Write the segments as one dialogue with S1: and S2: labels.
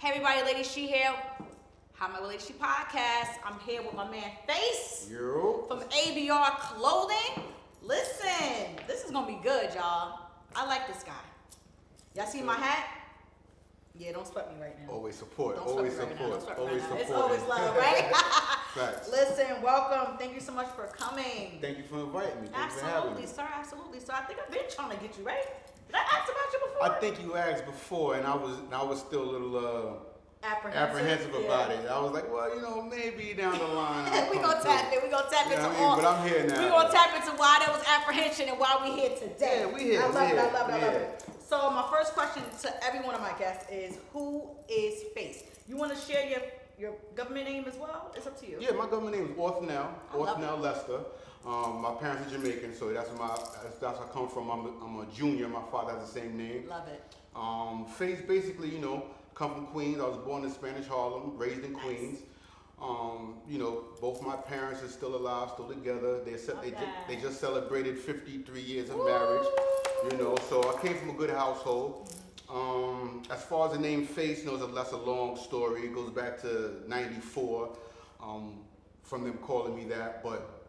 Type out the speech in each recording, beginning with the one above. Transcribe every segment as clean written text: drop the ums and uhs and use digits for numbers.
S1: Hey everybody, Lady She here. How My Lady She podcast. I'm here with my man Face from A.B.R Clothing. Listen, this is gonna be good, y'all. I like this guy. Y'all see my hat? Yeah, don't sweat me right now.
S2: Always support.
S1: Don't
S2: Always
S1: sweat me right now.
S2: support.
S1: Don't sweat me
S2: Always
S1: right now. It's
S2: support.
S1: always love, right?
S2: Facts.
S1: Listen, welcome. Thank you so much for coming.
S2: Thank you for inviting me. Thanks for having me.
S1: Absolutely, sir. Absolutely. So I think I've been trying to get you, right? Did I ask about you before?
S2: I think you asked before, and I was still a little apprehensive
S1: yeah.
S2: about it. I was like, well, maybe down the line.
S1: we gonna tap it. We gonna tap into all.
S2: But I'm here now.
S1: We gonna tap into why there was apprehension and why we here today.
S2: Yeah, we here.
S1: I love it. So my first question to every one of my guests is, who is Face? You want to share your government name as well? It's up to you.
S2: Yeah, my government name is Orthnel.
S1: Orthnel
S2: Lester. My parents are Jamaican, so that's where I come from. I'm a junior. My father has the same name.
S1: Love it.
S2: Face basically, come from Queens. I was born in Spanish Harlem, raised in Queens. Both my parents are still alive, still together. They just celebrated 53 years of marriage. So I came from a good household. As far as the name Face, that's a long story. It goes back to '94, from them calling me that. But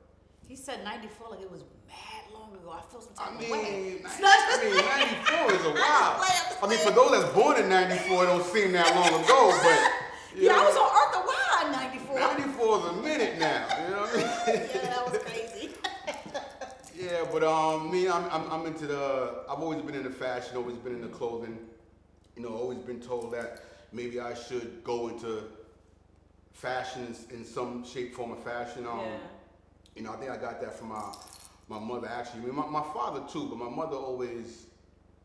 S1: he said 94 like it was mad long ago. I feel some type
S2: I
S1: of
S2: mean,
S1: way.
S2: 94 is a while. For those that's born in '94, it don't seem that long ago. But
S1: yeah, I was on Earth a while in '94.
S2: 94 is a minute now. You know what I mean?
S1: Yeah, that was crazy.
S2: Yeah, but I'm into I've always been into fashion, always been into clothing. Always been told that maybe I should go into fashion in some shape, form, or fashion. I think I got that from my mother actually. I mean, my father too, but my mother always,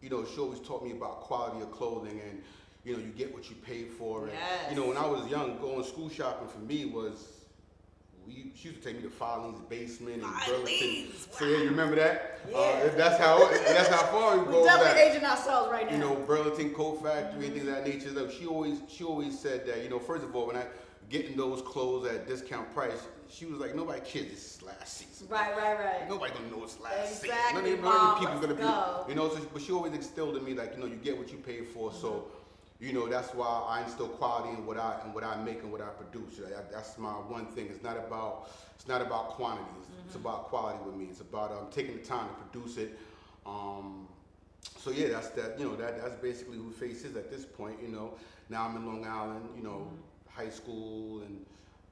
S2: she always taught me about quality of clothing and, you get what you pay for. And,
S1: yes.
S2: When I was young, going school shopping for me was, she used to take me to Filene's basement and Burlington.
S1: Wow.
S2: So yeah, you remember that?
S1: Yeah.
S2: That's how far we go back.
S1: We're definitely aging ourselves right now.
S2: Burlington Coat Factory and things of that nature. Like, she always said that, first of all, when I getting those clothes at discount price, she was like, nobody cares, this is last season.
S1: Right.
S2: Nobody gonna know it's last season.
S1: Exactly,
S2: None of people gonna be, so, but she always instilled in me, like, you get what you pay for. Mm-hmm. So, that's why I instill quality in what I make and what I produce. That's my one thing. It's not about quantity. It's about quality with me. It's about taking the time to produce it. So yeah, that's basically who Face is at this point. Now I'm in Long Island. High school, and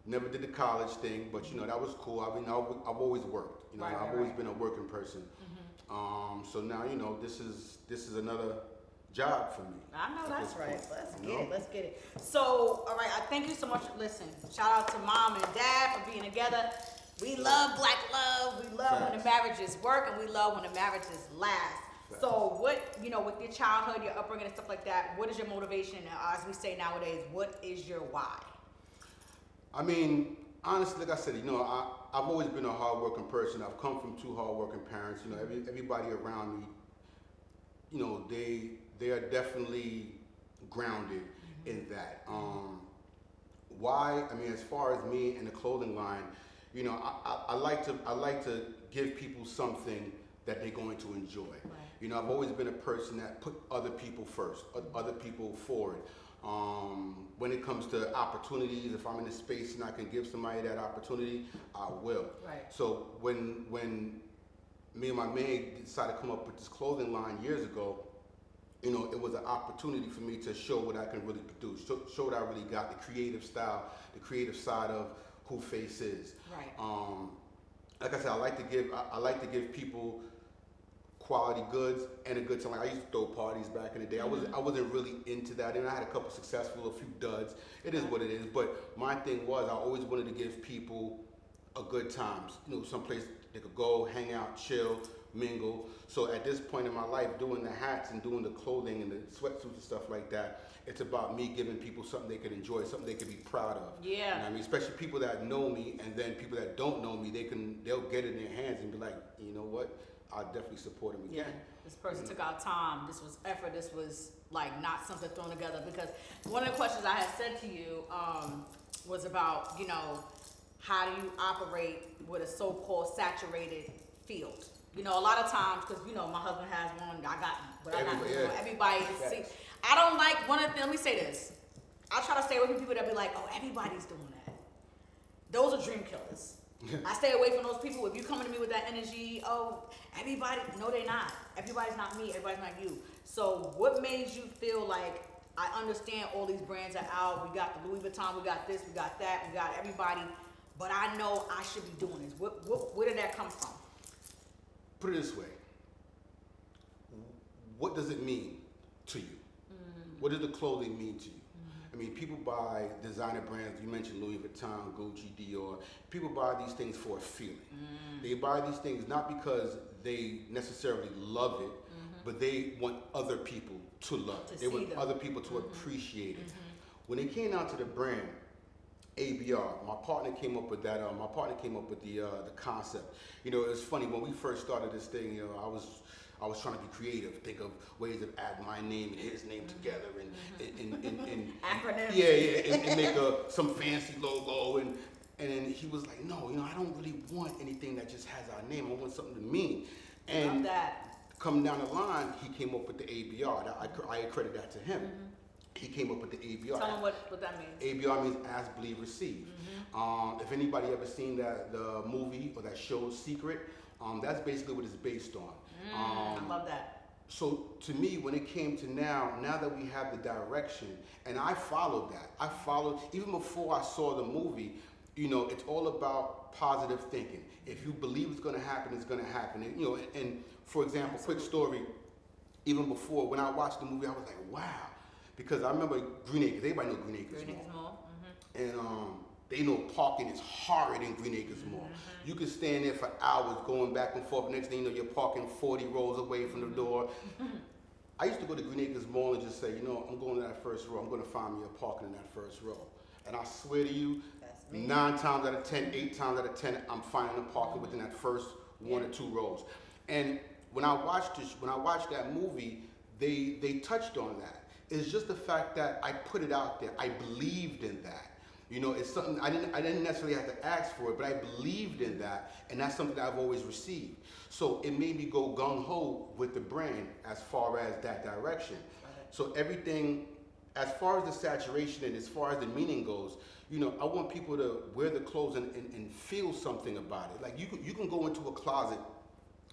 S2: never did the college thing. But that was cool. I mean, I've always worked. I've always been a working person. Mm-hmm. So now this is another job for me.
S1: I know that's right. Let's get it. So, all right, I thank you so much. Listen, shout out to mom and dad for being together. We love black love. We love when the marriages work, and we love when the marriages last. Facts. So what, with your childhood, your upbringing and stuff like that, what is your motivation? As we say nowadays, what is your why?
S2: I mean, honestly, like I said, I've always been a hardworking person. I've come from two hardworking parents. Everybody around me, they are definitely grounded in that. Why? I mean, as far as me and the clothing line, I like to give people something that they're going to enjoy. Right. I've always been a person that put other people first, other people forward. When it comes to opportunities, if I'm in a space and I can give somebody that opportunity, I will. Right. So when me and my maid decided to come up with this clothing line years ago, it was an opportunity for me to show what I can really produce, show what I really got, the creative style, the creative side of who Face is. Right. Like I said, I like to give people quality goods and a good time. Like, I used to throw parties back in the day. I wasn't really into that. And I had a couple successful, a few duds. It is what it is. But my thing was, I always wanted to give people a good time. Someplace they could go, hang out, chill, mingle. So at this point in my life, doing the hats and doing the clothing and the sweatsuits and stuff like that, it's about me giving people something they could enjoy, something they could be proud of. Yeah. I mean, especially people that know me, and then people that don't know me, they'll get it in their hands and be like, you know what? I'll definitely support him again.
S1: Yeah. This person took our time. This was effort. This was like not something thrown together. Because one of the questions I had said to you was about, how do you operate with a so-called saturated field? A lot of times, because my husband has one, I got, but I got everybody is see. I don't like let me say this. I try to stay away from people that be like, oh, everybody's doing that. Those are dream killers. I stay away from those people. If you coming to me with that energy, oh, everybody, no, they're not. Everybody's not me. Everybody's not you. So what made you feel like, I understand all these brands are out. We got the Louis Vuitton, we got this, we got that, we got everybody, but I know I should be doing this. Where did that come from?
S2: Put it this way. What does it mean to you? What does the clothing mean to you? I mean, people buy designer brands. You mentioned Louis Vuitton, Gucci, Dior. People buy these things for a feeling. They buy these things not because they necessarily love it, but they want other people to love it. They want other people to appreciate it. When it came down to the brand, A.B.R, my partner came up with that. My partner came up with the concept. You know, it's funny when we first started this thing. You know, I was trying to be creative, think of ways of adding my name and his name together, and
S1: acronyms.
S2: Yeah, and make some fancy logo, and then he was like, no, you know, I don't really want anything that just has our name. I want something to mean. And
S1: love that.
S2: Coming down the line, he came up with the A.B.R. I accredit that to him. He came up with the A.B.R.
S1: Tell him what that means.
S2: A.B.R means ask, believe, receive. If anybody ever seen the movie or that show Secret, that's basically what it's based on.
S1: I love that.
S2: So to me, when it came to now that we have the direction, and I followed that. I followed, even before I saw the movie, you know, it's all about positive thinking. If you believe it's gonna happen, it's gonna happen. And, you know, and for example, quick story, even before, when I watched the movie, I was like, wow. Because I remember Green Acres, everybody know Green Acres Mall. And they know parking is horrid in Green Acres Mall. You can stand there for hours going back and forth. Next thing you know, you're parking 40 rows away from the door. I used to go to Green Acres Mall and just say, you know, I'm going to that first row. I'm going to find me a parking in that first row. And I swear to you, 9 times out of 10, 8 times out of 10, I'm finding a parking within that first 1 or 2 rows. And when I watched that movie, they touched on that. It's just the fact that I put it out there. I believed in that. You know, it's something I didn't necessarily have to ask for it, but I believed in that, and that's something that I've always received. So it made me go gung-ho with the brand as far as that direction. So everything, as far as the saturation and as far as the meaning goes, you know, I want people to wear the clothes and feel something about it. Like you can go into a closet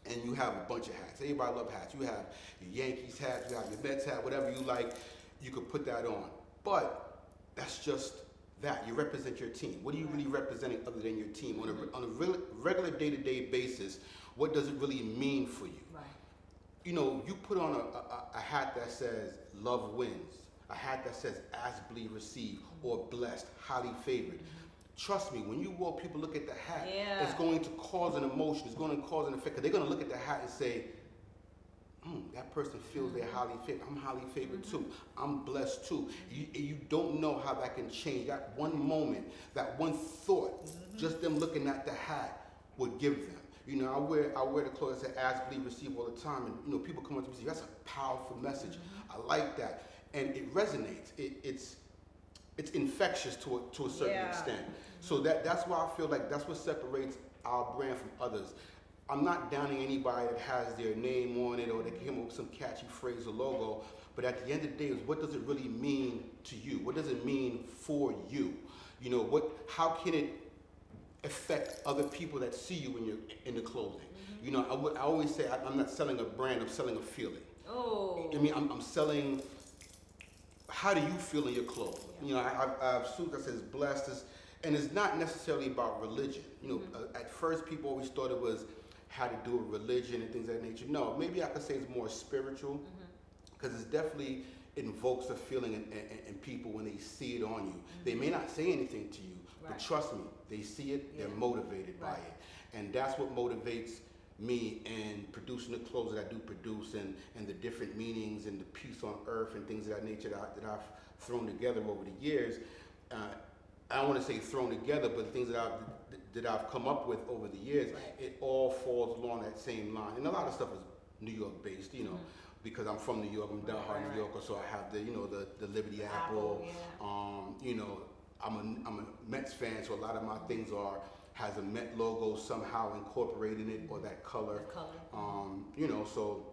S2: and you have a bunch of hats. Everybody loves hats. You have your Yankees hat, you have your Mets hat, whatever you like, you could put that on. But that's just that. You represent your team. What are you really representing other than your team? On a regular day-to-day basis, what does it really mean for you?
S1: Right.
S2: You know, you put on a hat that says love wins, a hat that says ask, believe, receive, or blessed, highly favored. Trust me, when you walk, people look at the hat, it's going to cause an emotion, it's going to cause an effect, because they're going to look at the hat and say, that person feels they're highly favored. I'm highly favored too. I'm blessed too. You don't know how that can change. That one moment, that one thought, just them looking at the hat would give them. You know, I wear the clothes that say ask, believe, receive all the time, and you know, people come up to me and say, that's a powerful message. I like that, and it resonates. It's infectious to a certain extent. So that's why I feel like that's what separates our brand from others. I'm not downing anybody that has their name on it or they came up with some catchy phrase or logo, but at the end of the day, is what does it really mean to you? What does it mean for you? You know, how can it affect other people that see you when you're in the clothing? You know, I always say I'm not selling a brand, I'm selling a feeling.
S1: Oh.
S2: I mean, I'm selling, how do you feel in your clothes? You know, I have suits that says blessed, and it's not necessarily about religion. You know, at first people always thought it was how to do a religion and things of that nature. No, maybe I could say it's more spiritual, because it's definitely invokes a feeling in people when they see it on you. They may not say anything to you, but trust me, they see it, they're motivated by it. And that's what motivates me in producing the clothes that I do produce, and the different meanings and the peace on earth and things of that nature that I've thrown together over the years. I don't want to say thrown together, but things that I've come up with over the years, it all falls along that same line. And a lot of stuff is New York based, you know, because I'm from New York, I'm diehard New Yorker, so I have the Liberty Apple. You know, I'm a Mets fan, so a lot of my things has a Met logo somehow incorporated in it, or that color. You know, so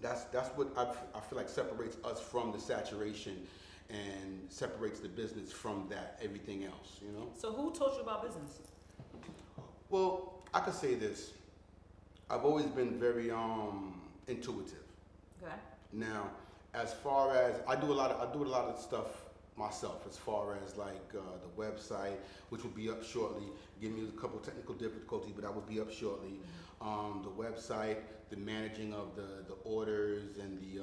S2: that's what I feel like separates us from the saturation and separates the business from that everything else, you know?
S1: So who taught you about business?
S2: Well, I could say this. I've always been very intuitive.
S1: Okay.
S2: Now, as far as I do a lot of stuff myself, as far as like the website, which will be up shortly. Give me a couple technical difficulties, but I will be up shortly. The website, the managing of the orders, and the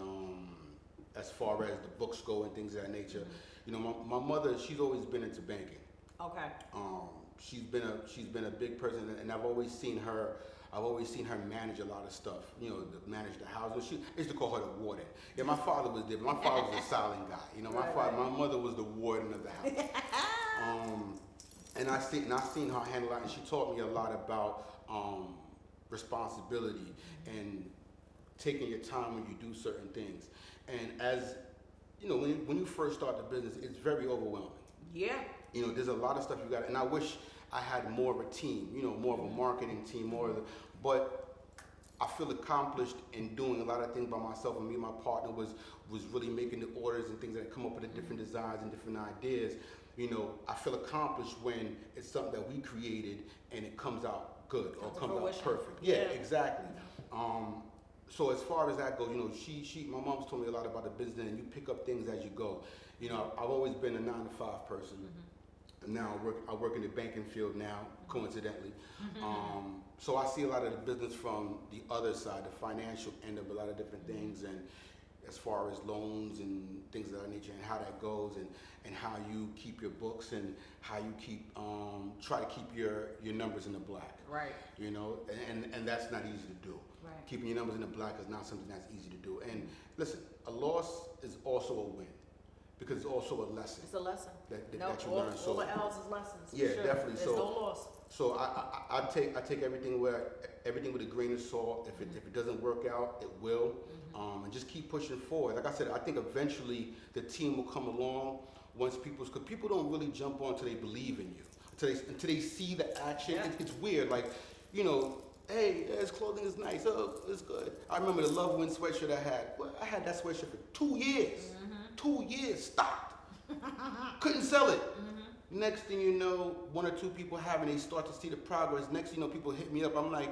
S2: as far as the books go and things of that nature. You know, my mother, she's always been into banking.
S1: Okay.
S2: She's been a big person, and I've always seen her manage a lot of stuff. You know, manage the house. I used to call her the warden. Yeah, my father was different. My father was a silent guy. You know, my mother was the warden of the house. And I seen her handle it, and she taught me a lot about responsibility and taking your time when you do certain things. And as you know, when you first start the business, it's very overwhelming.
S1: Yeah.
S2: You know, there's a lot of stuff you got, and I wish I had more of a team, you know, more of a marketing team, but I feel accomplished in doing a lot of things by myself, and me and my partner was really making the orders and things that come up with the different designs and different ideas. You know, I feel accomplished when it's something that we created and it comes out good or comes out perfect. Yeah, exactly. So as far as that goes, you know, my mom's told me a lot about the business, and you pick up things as you go. You know, I've always been a 9-to-5 person. Now I work in the banking field now, coincidentally. So I see a lot of the business from the other side, the financial end of a lot of different things, and as far as loans and things of that nature, and how that goes, and how you keep your books, and how you keep try to keep your numbers in the black.
S1: Right.
S2: You know, and that's not easy to do.
S1: Right.
S2: Keeping your numbers in the black is not something that's easy to do. And listen, a loss is also a win, because it's also a lesson.
S1: It's a lesson.
S2: That you learn.
S1: All the L's is lessons.
S2: Yeah,
S1: sure.
S2: definitely.
S1: There's no loss.
S2: So I take everything with a grain of salt. If it doesn't work out, it will. And just keep pushing forward. Like I said, I think eventually the team will come along once because people don't really jump on until they believe in you, until they see the action.
S1: Yeah.
S2: It's weird. Like, you know, hey, his clothing is nice. Oh, it's good. I remember the Love Win sweatshirt I had. Well, I had that sweatshirt for 2 years. 2 years, stopped. Couldn't sell it. Next thing you know, 1 or 2 people have it, they start to see the progress. Next thing you know, people hit me up. I'm like,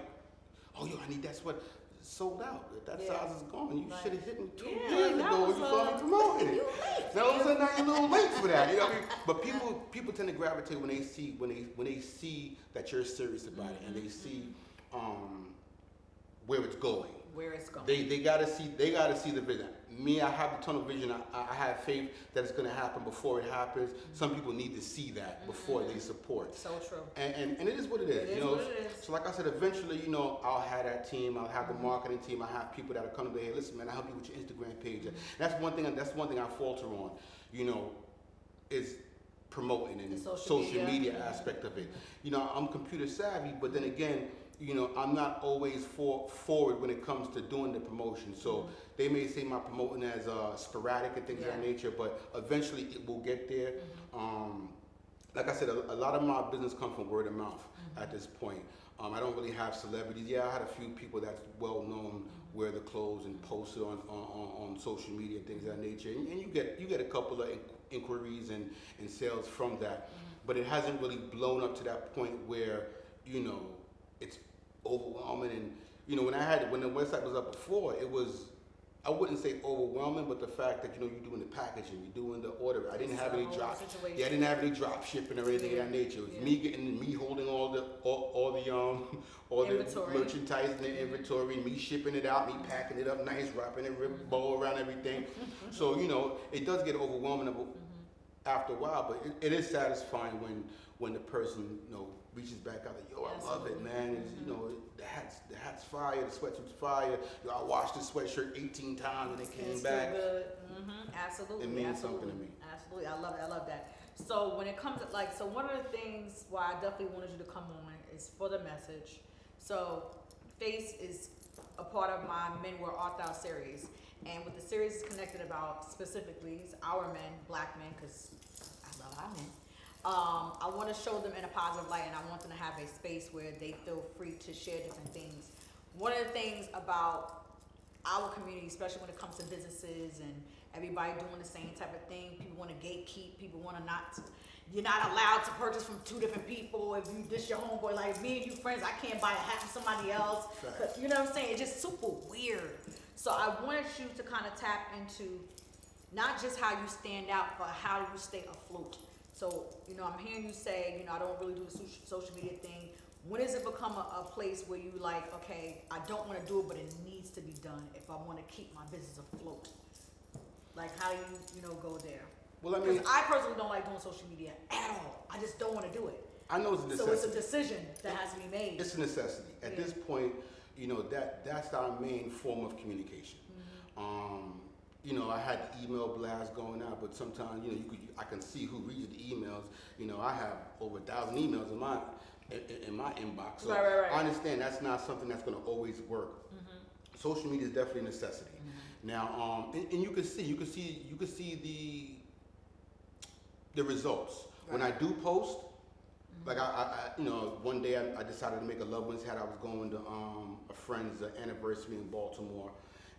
S2: oh, yo, I need that sweater. Sold out. That size is gone. You should have hit me 2 years ago when you saw me promoting it. Now all of a sudden, now you're a little late for that. You know what I mean? But people tend to gravitate when they see that you're serious about it, and they see where it's going.
S1: Where it's going.
S2: They gotta see the vision. Me, I have the tunnel vision. I have faith that it's gonna happen before it happens. Some people need to see that before they support.
S1: So true.
S2: And it is what it is.
S1: It is what it is.
S2: So like I said, eventually, you know, I'll have that team. I'll have the marketing team. I'll have people that'll come to me. Hey, listen, man, I'll help you with your Instagram page. That's one thing I falter on. You know, is promoting and
S1: The
S2: social media
S1: aspect.
S2: aspect of it. You know, I'm computer savvy, but then again, you know, I'm not always forward when it comes to doing the promotion. So they may say my promoting as sporadic and things of that nature, but eventually it will get there. Like I said, a lot of my business comes from word of mouth at this point. I don't really have celebrities. Yeah, I had a few people that's well known wear the clothes and post it on social media and things of that nature. And you get a couple of inquiries and sales from that. But it hasn't really blown up to that point where, you know, it's overwhelming. And you know, when the website was up before, it was, I wouldn't say overwhelming, but the fact that, you know, you're doing the packaging, you're doing the order. I didn't have any drop. Yeah, I didn't have any drop shipping or anything of that nature. It was me holding all the merchandise and the inventory, me shipping it out, me packing it up nice, wrapping it, bow around everything. So, you know, it does get overwhelming after a while, but it is satisfying when the person, you know, reaches back out like, yo, I love it, man. It's, you know, the hat's fire, the sweatsuit's fire. Yo, I washed the sweatshirt 18 times and it came back.
S1: Still good. Absolutely.
S2: It means something to me.
S1: Absolutely. I love that. So when it comes to so one of the things why I definitely wanted you to come on is for the message. So Face is a part of my Men Wear Orthnel series. And what the series is connected about specifically is our men, black men, because I love our men. I want to show them in a positive light, and I want them to have a space where they feel free to share different things. One of the things about our community, especially when it comes to businesses and everybody doing the same type of thing. People want to gatekeep. People want to not. You're not allowed to purchase from two different people. If you this your homeboy, like me and you friends, I can't buy a hat from somebody else. You know what I'm saying? It's just super weird. So I wanted you to kind of tap into not just how you stand out, but how you stay afloat. So, you know, I'm hearing you say, you know, I don't really do the social media thing. When does it become a place where you like, okay, I don't want to do it, but it needs to be done if I want to keep my business afloat? Like, how do you know, go there?
S2: Well, I mean,
S1: because I personally don't like doing social media at all. I just don't want to do it.
S2: I know it's a necessity.
S1: So it's a decision that has to be made.
S2: It's a necessity. At this point, you know, that's our main form of communication. You know, I had the email blast going out, but sometimes, you know, I can see who reads the emails. You know, I have over 1,000 emails in my inbox. So
S1: right.
S2: I understand that's not something that's going to always work. Social media is definitely a necessity. Now, and you can see the results. When I do post, like I you know, one day I decided to make a Loved Ones hat. I was going to a friend's anniversary in Baltimore,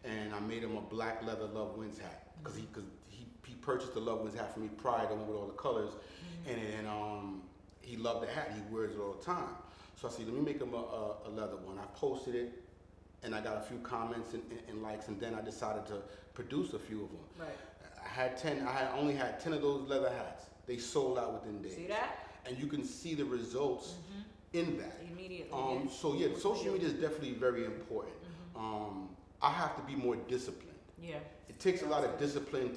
S2: and I made him a black leather Loved Ones hat because he purchased the Loved Ones hat for me prior, the one with all the colors, and he loved the hat. He wears it all the time. So I said, let me make him a leather one. I posted it, and I got a few comments and likes, and then I decided to produce a few of them.
S1: Right.
S2: I only had 10 of those leather hats. They sold out within days.
S1: See that?
S2: And you can see the results in that.
S1: Immediately.
S2: So yeah, social media is definitely very important. I have to be more disciplined.
S1: Yeah.
S2: It takes a lot of discipline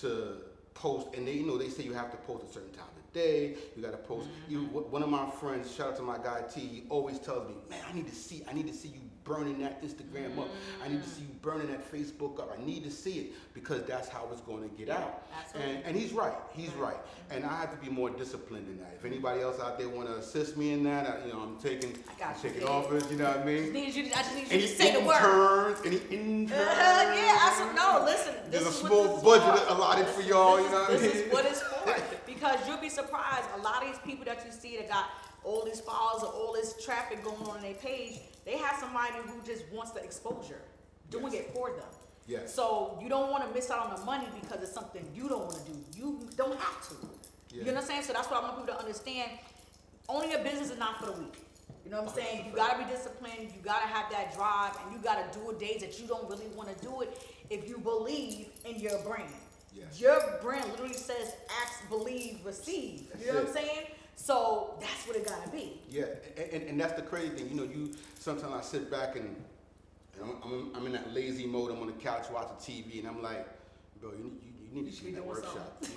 S2: to post, and they say you have to post a certain time of day. You got to post. One of my friends, shout out to my guy T, he always tells me, man, I need to see you burning that Instagram up. I need to see you burning that Facebook up. I need to see it because that's how it's going to get out.
S1: Absolutely.
S2: And he's right. He's right. And I have to be more disciplined in that. If anybody else out there want to assist me in that, I'm taking offers. You know what I mean?
S1: I just need you to say the word.
S2: Any interns?
S1: Listen.
S2: There's a small budget allotted for y'all. You know what I mean?
S1: This is what it's for. Because you'll be surprised. A lot of these people that you see that got all these followers or all this traffic going on their page, they have somebody who just wants the exposure, doing it for them.
S2: Yes.
S1: So you don't want to miss out on the money because it's something you don't want to do. You don't have to.
S2: Yeah.
S1: You know what I'm saying? So that's what I want people to understand. Owning a business is not for the weak. You know what I'm saying? You gotta be disciplined. You gotta have that drive, and you gotta do it days that you don't really want to do it if you believe in your brand.
S2: Yes.
S1: Your brand literally says ask, believe, receive. You know what I'm saying? So that's what it gotta be.
S2: Yeah, and that's the crazy thing. You sometimes I sit back and I'm in that lazy mode. I'm on the couch watching TV, and I'm like, bro, you need to be in that workshop. You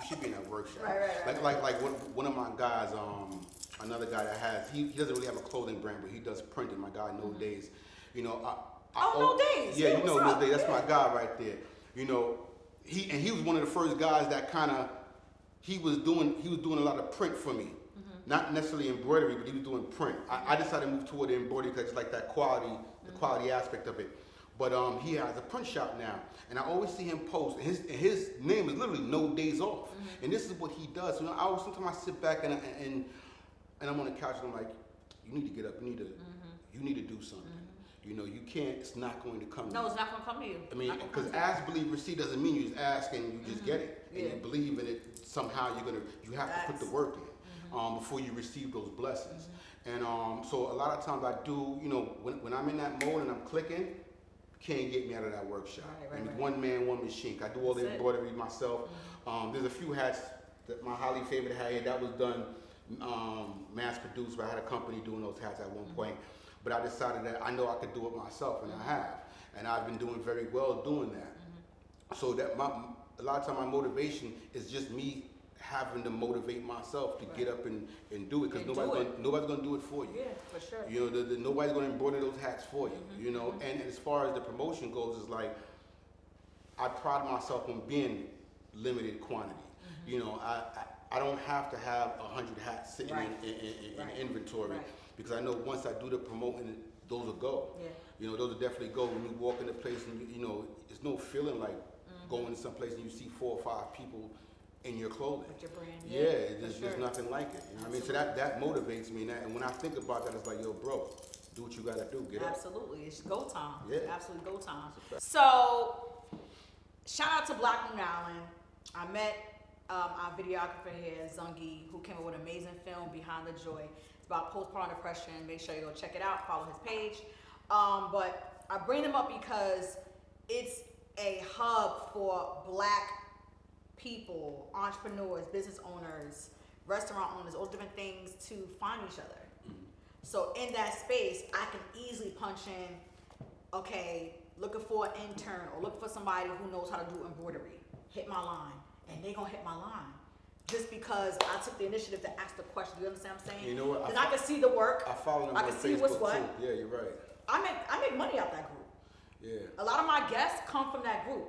S2: should be in that workshop.
S1: Right.
S2: Like one of my guys, another guy that has, he doesn't really have a clothing brand, but he does printing. My guy, No Days.
S1: No Days.
S2: Yeah, No Days. That's my guy right there. He was one of the first guys that kind of. He was doing a lot of print for me, not necessarily embroidery, but he was doing print. I decided to move toward the embroidery because I just like that quality, the quality aspect of it. But he has a print shop now, and I always see him post. And his name is literally No Days Off, and this is what he does. Sometimes I sit back and I'm on the couch and I'm like, you need to get up. You need to do something. You can't. It's not going to come.
S1: No, it's not going to come to you.
S2: I mean, because ask, believe, receive doesn't mean you just ask and you just get it, and you believe in it. Somehow you have to put the work in before you receive those blessings. And so a lot of times I do. When I'm in that mode and I'm clicking, can't get me out of that workshop. Right. One man, one machine. I do all the embroidery myself. There's a few hats that my highly favorite hat here that was done mass produced. But I had a company doing those hats at one point. But I decided that I know I could do it myself, and I have. And I've been doing very well doing that. So that a lot of time my motivation is just me having to motivate myself to get up and do it, because nobody's going to do it for you.
S1: Yeah, for sure.
S2: Nobody's going to embroider those hats for you. And as far as the promotion goes, it's like I pride myself on being limited quantity. I don't have to have 100 hats sitting in inventory. Right. Because I know once I do the promoting, those will go. Yeah. Those will definitely go. When you walk in a place and it's no feeling like going to some place and you see 4 or 5 people in your clothing.
S1: With your brand.
S2: Yeah, there's nothing like it. You know what I mean? So that motivates me. And when I think about that, it's like, yo, bro, do what you gotta do. Get up.
S1: Absolutely, it's go time.
S2: Yeah.
S1: Absolutely go time. So, shout out to Black Moon Island. I met our videographer here, Zungi, who came up with an amazing film, Behind the Joy. It's about postpartum depression. Make sure you go check it out. Follow his page. But I bring them up because it's a hub for Black people, entrepreneurs, business owners, restaurant owners, all different things to find each other. So in that space, I can easily punch in, okay, looking for an intern or looking for somebody who knows how to do embroidery. Hit my line, and they gonna hit my line. Just because I took the initiative to ask the question. Do you understand what I'm saying?
S2: You know what?
S1: Then I can see the work.
S2: I follow them
S1: I
S2: on
S1: can see
S2: Facebook
S1: what's what.
S2: too. Yeah, you're right.
S1: I make money out that group.
S2: Yeah.
S1: A lot of my guests come from that group.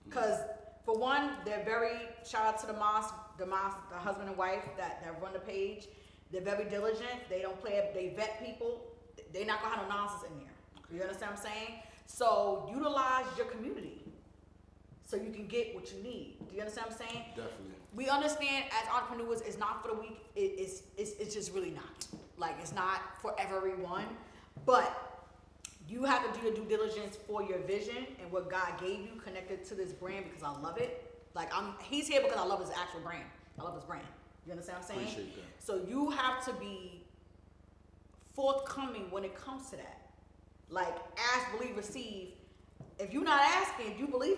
S1: Because for one, they're very, shout out to the husband and wife that run the page. They're very diligent. They don't play, they vet people. They're not gonna have no nonsense in there. You understand what I'm saying? So utilize your community so you can get what you need. Do you understand what I'm saying?
S2: Definitely.
S1: We understand as entrepreneurs, it's not for the weak. It's just really not. Like, it's not for everyone. But you have to do your due diligence for your vision and what God gave you connected to this brand, because I love it. Like, he's here because I love his actual brand. I love his brand. You understand what I'm saying?
S2: Appreciate that.
S1: So you have to be forthcoming when it comes to that. Like, ask, believe, receive. If you're not asking, if you believe,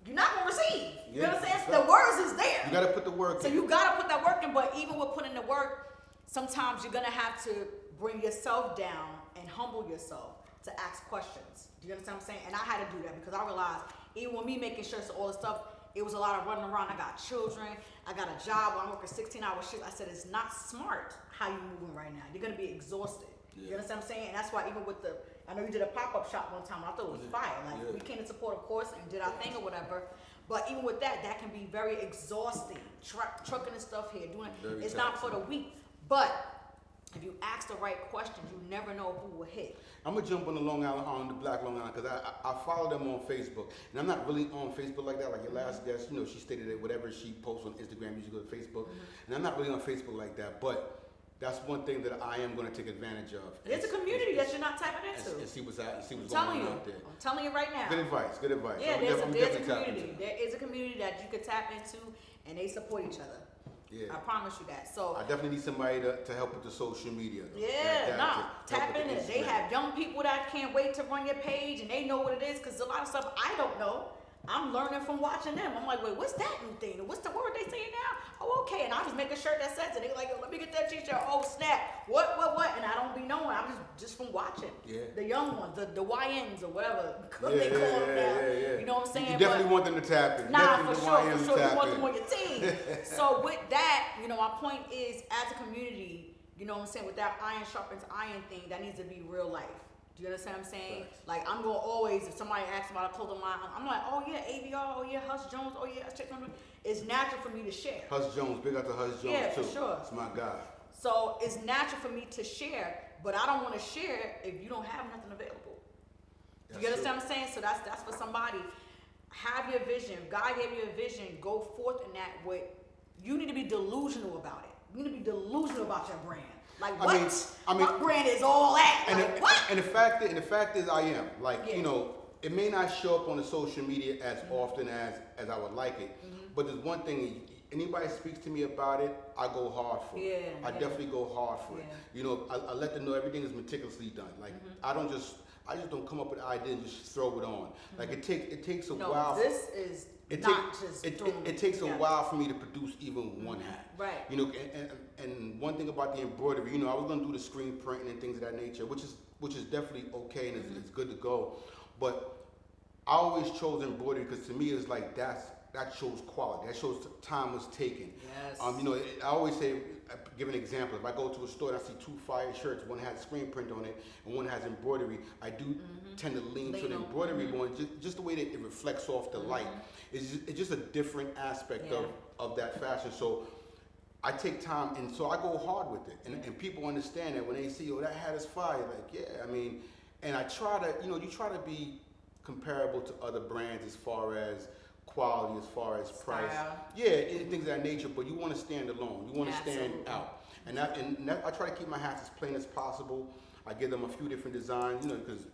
S1: you're not gonna receive. You know what I'm saying? The words is there.
S2: You gotta put the work in.
S1: So you gotta put that work in, but even with putting the work, sometimes you're gonna have to bring yourself down and humble yourself to ask questions. Do you understand what I'm saying? And I had to do that because I realized even with me making shirts and all this stuff, it was a lot of running around. I got children. I got a job where I'm working 16-hour shifts. I said, it's not smart how you moving right now. You're gonna be exhausted.
S2: Yeah.
S1: You understand what I'm saying? And that's why even with I know you did a pop-up shop one time. I thought it was fire. Like, we came to support, of course, and did our thing or whatever. But even with that can be very exhausting. Trucking and stuff here, doing
S2: Very
S1: it's not for the weak. But if you ask the right questions, you never know who will hit.
S2: I'm gonna jump on the the Black Long Island, because I follow them on Facebook, and I'm not really on Facebook like that. Like your last guest, she stated that whatever she posts on Instagram, usually go to Facebook, and I'm not really on Facebook like that. But that's one thing that I am gonna take advantage of.
S1: There's a community that you're not tapping into.
S2: And see what's going
S1: telling
S2: on
S1: you,
S2: out there.
S1: I'm telling you right now.
S2: Good advice. Good advice.
S1: Yeah,
S2: I'm
S1: there's
S2: definitely
S1: a
S2: tapping
S1: community.
S2: into.
S1: There is a community that you could tap into, and they support each other.
S2: Yeah.
S1: I promise you that. So
S2: I definitely need somebody to help with the social media.
S1: Tap in it. They have young people that can't wait to run your page, and they know what it is, because a lot of stuff I don't know. I'm learning from watching them. I'm like, wait, what's that new thing? What's the word they saying now? Oh, okay. And I just make a shirt that says it. They're like, yo, let me get that t-shirt. Oh, snap. What? And I don't be knowing. I'm just from watching. Yeah. The young ones, the YNs or whatever they call them now. Yeah. You know what I'm saying?
S2: You definitely want them to tap in.
S1: Nah, for sure. You want them on your team. So with that, my point is, as a community, you know what I'm saying, with that iron sharpens iron thing, that needs to be real life. Do you understand what I'm saying? Right. Like, I'm going to always, if somebody asks about a clothing line, I'm like, oh yeah, A.B.R, oh yeah, Hush Jones, oh yeah, it's natural for me to share.
S2: Hush Jones, big up to Hush Jones too.
S1: For sure.
S2: It's my guy.
S1: So it's natural for me to share, but I don't want to share if you don't have nothing available. Do you understand what I'm saying? So that's for somebody. Have your vision. If God gave you a vision, go forth in that way. You need to be delusional about it. You need to be delusional about your brand. Like, what? My brand is all that. Like, what?
S2: And the fact is I am. Like, it may not show up on the social media as often as I would like it. But there's one thing, anybody speaks to me about it, I go hard for it. I definitely go hard for it. I let them know everything is meticulously done. Like, I just don't come up with an idea and just throw it on. Like, it takes a while. It takes a while for me to produce even one hat.
S1: Right.
S2: And one thing about the embroidery, I was gonna do the screen printing and things of that nature, which is definitely okay and it's good to go. But I always chose embroidery because to me it's like that shows quality. That shows time was taken.
S1: Yes.
S2: I always say, give an example. If I go to a store and I see two fire shirts, one has screen print on it and one has embroidery, I do tend to lean to the embroidery one, just the way that it reflects off the light. It's just a different aspect of that fashion. So I take time, and so I go hard with it. And people understand that when they see, that hat is fire. Like, and I try to, you try to be comparable to other brands as far as quality, as far as price. And things of that nature, but you want to stand alone. You want to stand out. And I try to keep my hats as plain as possible. I give them a few different designs, you know, because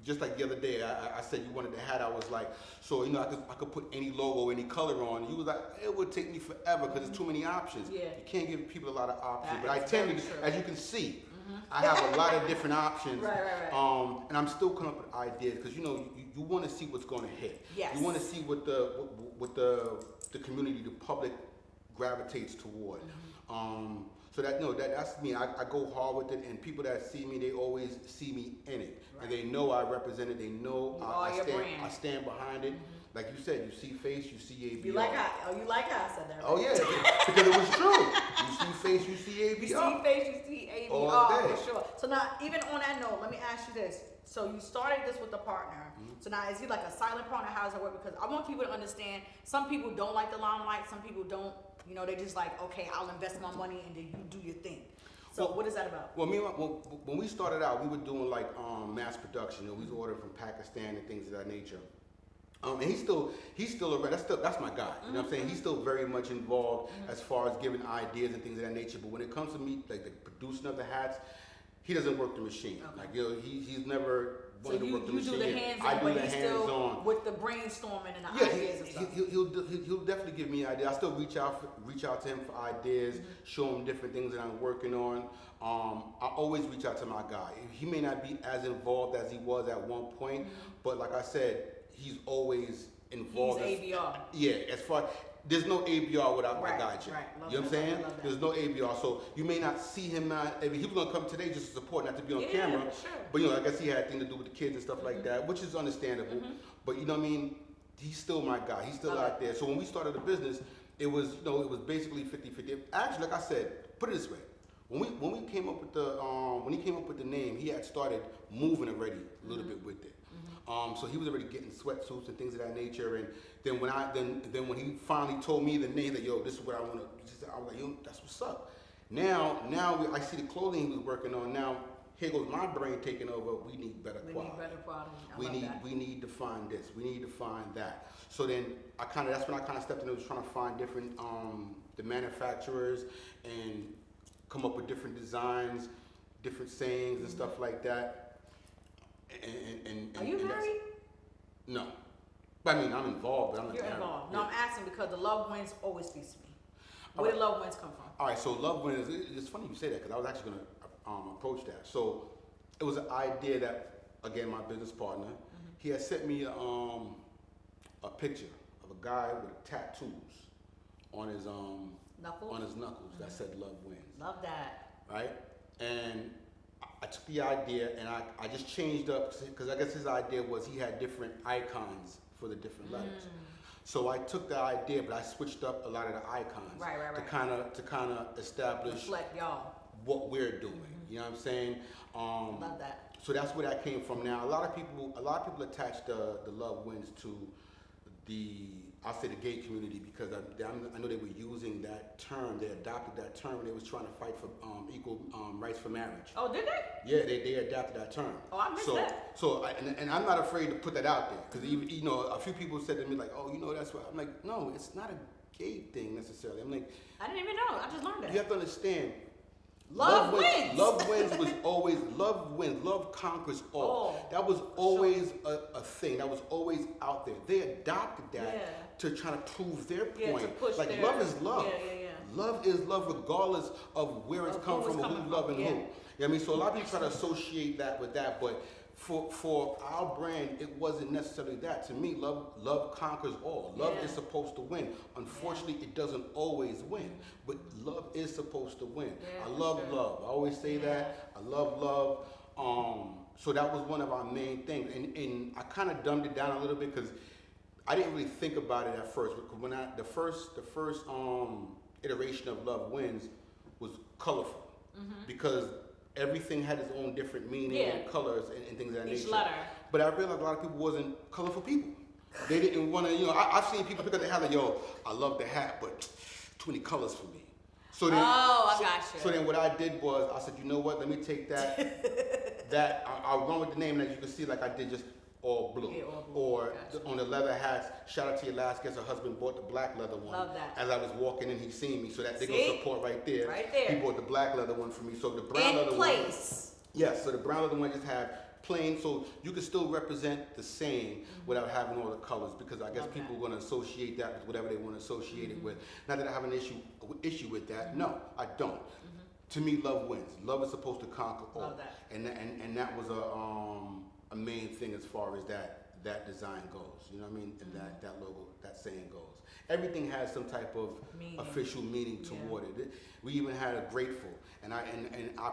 S2: just like the other day, I said you wanted the hat. I was like, so you know, I could put any logo, any color on. You was like, it would take me forever because there's too many options.
S1: Yeah.
S2: You can't give people a lot of options.
S1: That
S2: but I
S1: is
S2: tend
S1: very
S2: to,
S1: true.
S2: as you can see, I have a lot of different options.
S1: Right.
S2: And I'm still coming up with ideas because you know you want to see what's going to hit.
S1: Yes.
S2: You want to see what the community, the public gravitates toward. So that's me. I go hard with it, and people that see me, they always see me in it, and they know I represent it. They know I stand behind it. Like you said, you see face, you see A.B.R.
S1: You like how I said that? Right?
S2: Oh yeah, because it was true. You see face, you see A.B.R.
S1: You see face, you see A.B.R. for sure. So now, even on that note, let me ask you this. So you started this with a partner. So now, is he like a silent partner? How does it work? Because I want people to understand, some people don't like the limelight, some people don't, you know, they just like, okay, I'll invest my money and then you do your thing. So what is that about?
S2: Well, when we started out, we were doing like mass production. You know, we was ordering from Pakistan and things of that nature. And he's still around. That's my guy. You know what I'm saying? He's still very much involved as far as giving ideas and things of that nature. But when it comes to me, like the producing of the hats, he doesn't work the machine. Okay. Like you know, he's never wanted to work the machine.
S1: So you do the hands-on, but he's still with the brainstorming and the ideas and stuff.
S2: He'll definitely give me ideas. I still reach out to him for ideas, show him different things that I'm working on. I always reach out to my guy. He may not be as involved as he was at one point, but like I said, he's always involved.
S1: He's A.B.R.
S2: Yeah, as far there's no A.B.R. without my guy, Jim.
S1: Right.
S2: You know what I'm saying? There's no A.B.R. So you may not see him now. I mean, he was gonna come today just to support, not to be on camera.
S1: Sure.
S2: But you know, I guess he had a thing to do with the kids and stuff like that, which is understandable. But you know what I mean? He's still my guy. He's still out there. So when we started the business, it was basically 50-50. Actually, like I said, put it this way. When we came up with when he came up with the name, he had started moving already a little bit with it. So he was already getting sweatsuits and things of that nature. And then when he finally told me the name, that yo, this is what I want to. I was like, yo, that's what's up. Now I see the clothing he was working on. Now here goes my brain taking over. We need better quality. We need to find this. We need to find that. So then that's when I kind of stepped in and was trying to find different the manufacturers and come up with different designs, different sayings and stuff like that. And
S1: are you married?
S2: No. But I mean, I'm involved, but I'm not
S1: You're
S2: married.
S1: involved. No, I'm asking because the Love Wins always speaks to me. Where did Love Wins come from?
S2: All right, so Love Wins, it's funny you say that because I was actually going to approach that. So it was an idea that, again, my business partner, he had sent me a picture of a guy with tattoos on his knuckles that said Love Wins.
S1: Love that.
S2: Right? And I took the idea and I just changed up, because I guess his idea was he had different icons for the different letters. So I took the idea, but I switched up a lot of the icons to kind of establish
S1: reflect y'all
S2: what we're doing. You know what I'm saying?
S1: Love that.
S2: So that's where that came from. Now a lot of people attach the Love Wins to I'll say the gay community, because I know they were using that term. They adopted that term when they was trying to fight for equal rights for marriage.
S1: Oh, did they?
S2: Yeah, they adopted that term.
S1: Oh, I missed that.
S2: So I'm not afraid to put that out there, because even a few people said to me like, oh, that's what I'm like. No, it's not a gay thing necessarily. I'm like,
S1: I didn't even know. I just learned that.
S2: You have to understand.
S1: Love wins.
S2: Love wins was always love wins. Love conquers all. That was always a thing. That was always out there. They adopted that to try to prove their point.
S1: To push
S2: like love is love. Love is love regardless of where it's come from, who's loving who. You know what I mean? So a lot of people try to associate that with that, but for our brand, it wasn't necessarily that. To me, love conquers all. Love is supposed to win. Unfortunately, it doesn't always win, but love is supposed to win. I love love. I always say that. I love love. So that was one of our main things, and I kind of dumbed it down a little bit because I didn't really think about it at first. Because when the first iteration of Love Wins was colorful, because everything had its own different meaning and colors and things of that nature.
S1: Each letter.
S2: But I realized a lot of people wasn't colorful people. They didn't want to, I've seen people pick up the hat like, yo, I love the hat, but too many colors for me. So then,
S1: I got you.
S2: So then what I did was, I said, you know what, let me take that, I'll run with the name, and as you can see, like I did just all blue.
S1: Yeah, all blue.
S2: Or
S1: Gotcha.
S2: on the leather hats, shout out to your last guest, her husband bought the black leather one.
S1: Love that.
S2: As I was walking in, he seen me, so that they
S1: See?
S2: go support right there.
S1: Right there.
S2: He bought the black leather one for me. So the brown
S1: In
S2: leather
S1: place.
S2: one. Yes, so the brown leather one just have plain, so you can still represent the same without having all the colors, because I guess
S1: Love
S2: people
S1: that.
S2: are going to associate that with whatever they want to associate it with. Not that I have an issue with that. No, I don't. To me, love wins. Love is supposed to conquer all.
S1: Love that.
S2: And that was a main thing as far as that design goes. You know what I mean? And that logo, that saying goes. Everything has some type of
S1: Meaning.
S2: official meaning toward it. We even had a grateful, and I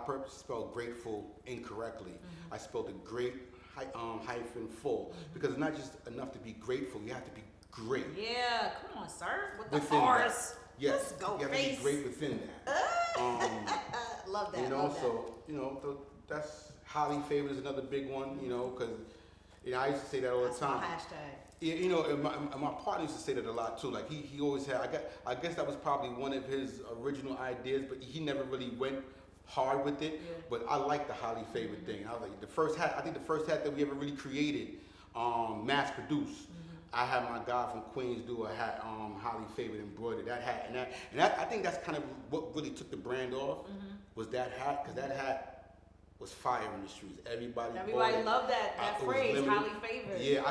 S2: purposely spelled grateful incorrectly. I spelled it great hyphen full, because it's not just enough to be grateful. You have to be great.
S1: Yeah, come on, sir. With the
S2: Within
S1: R's.
S2: that. Yes,
S1: Let's go,
S2: you have
S1: face.
S2: to be great within that.
S1: Love that.
S2: You know,
S1: love that.
S2: so that's highly favored is another big one. You know, because I used to say that all
S1: That's
S2: the time.
S1: my hashtag.
S2: Yeah, you know, and my partner used to say that a lot too. Like he always had. I guess that was probably one of his original ideas, but he never really went hard with it.
S1: Yeah.
S2: But I like the highly favored thing. I was like the first hat. I think the first hat that we ever really created, mass produced. I had my guy from Queens do a hat, highly favored embroidered. That hat and I think that's kind of what really took the brand off, was that hat, because that hat was fire in the streets. Everybody bought it.
S1: loved that
S2: It was
S1: phrase,
S2: limited.
S1: highly favored.
S2: Yeah,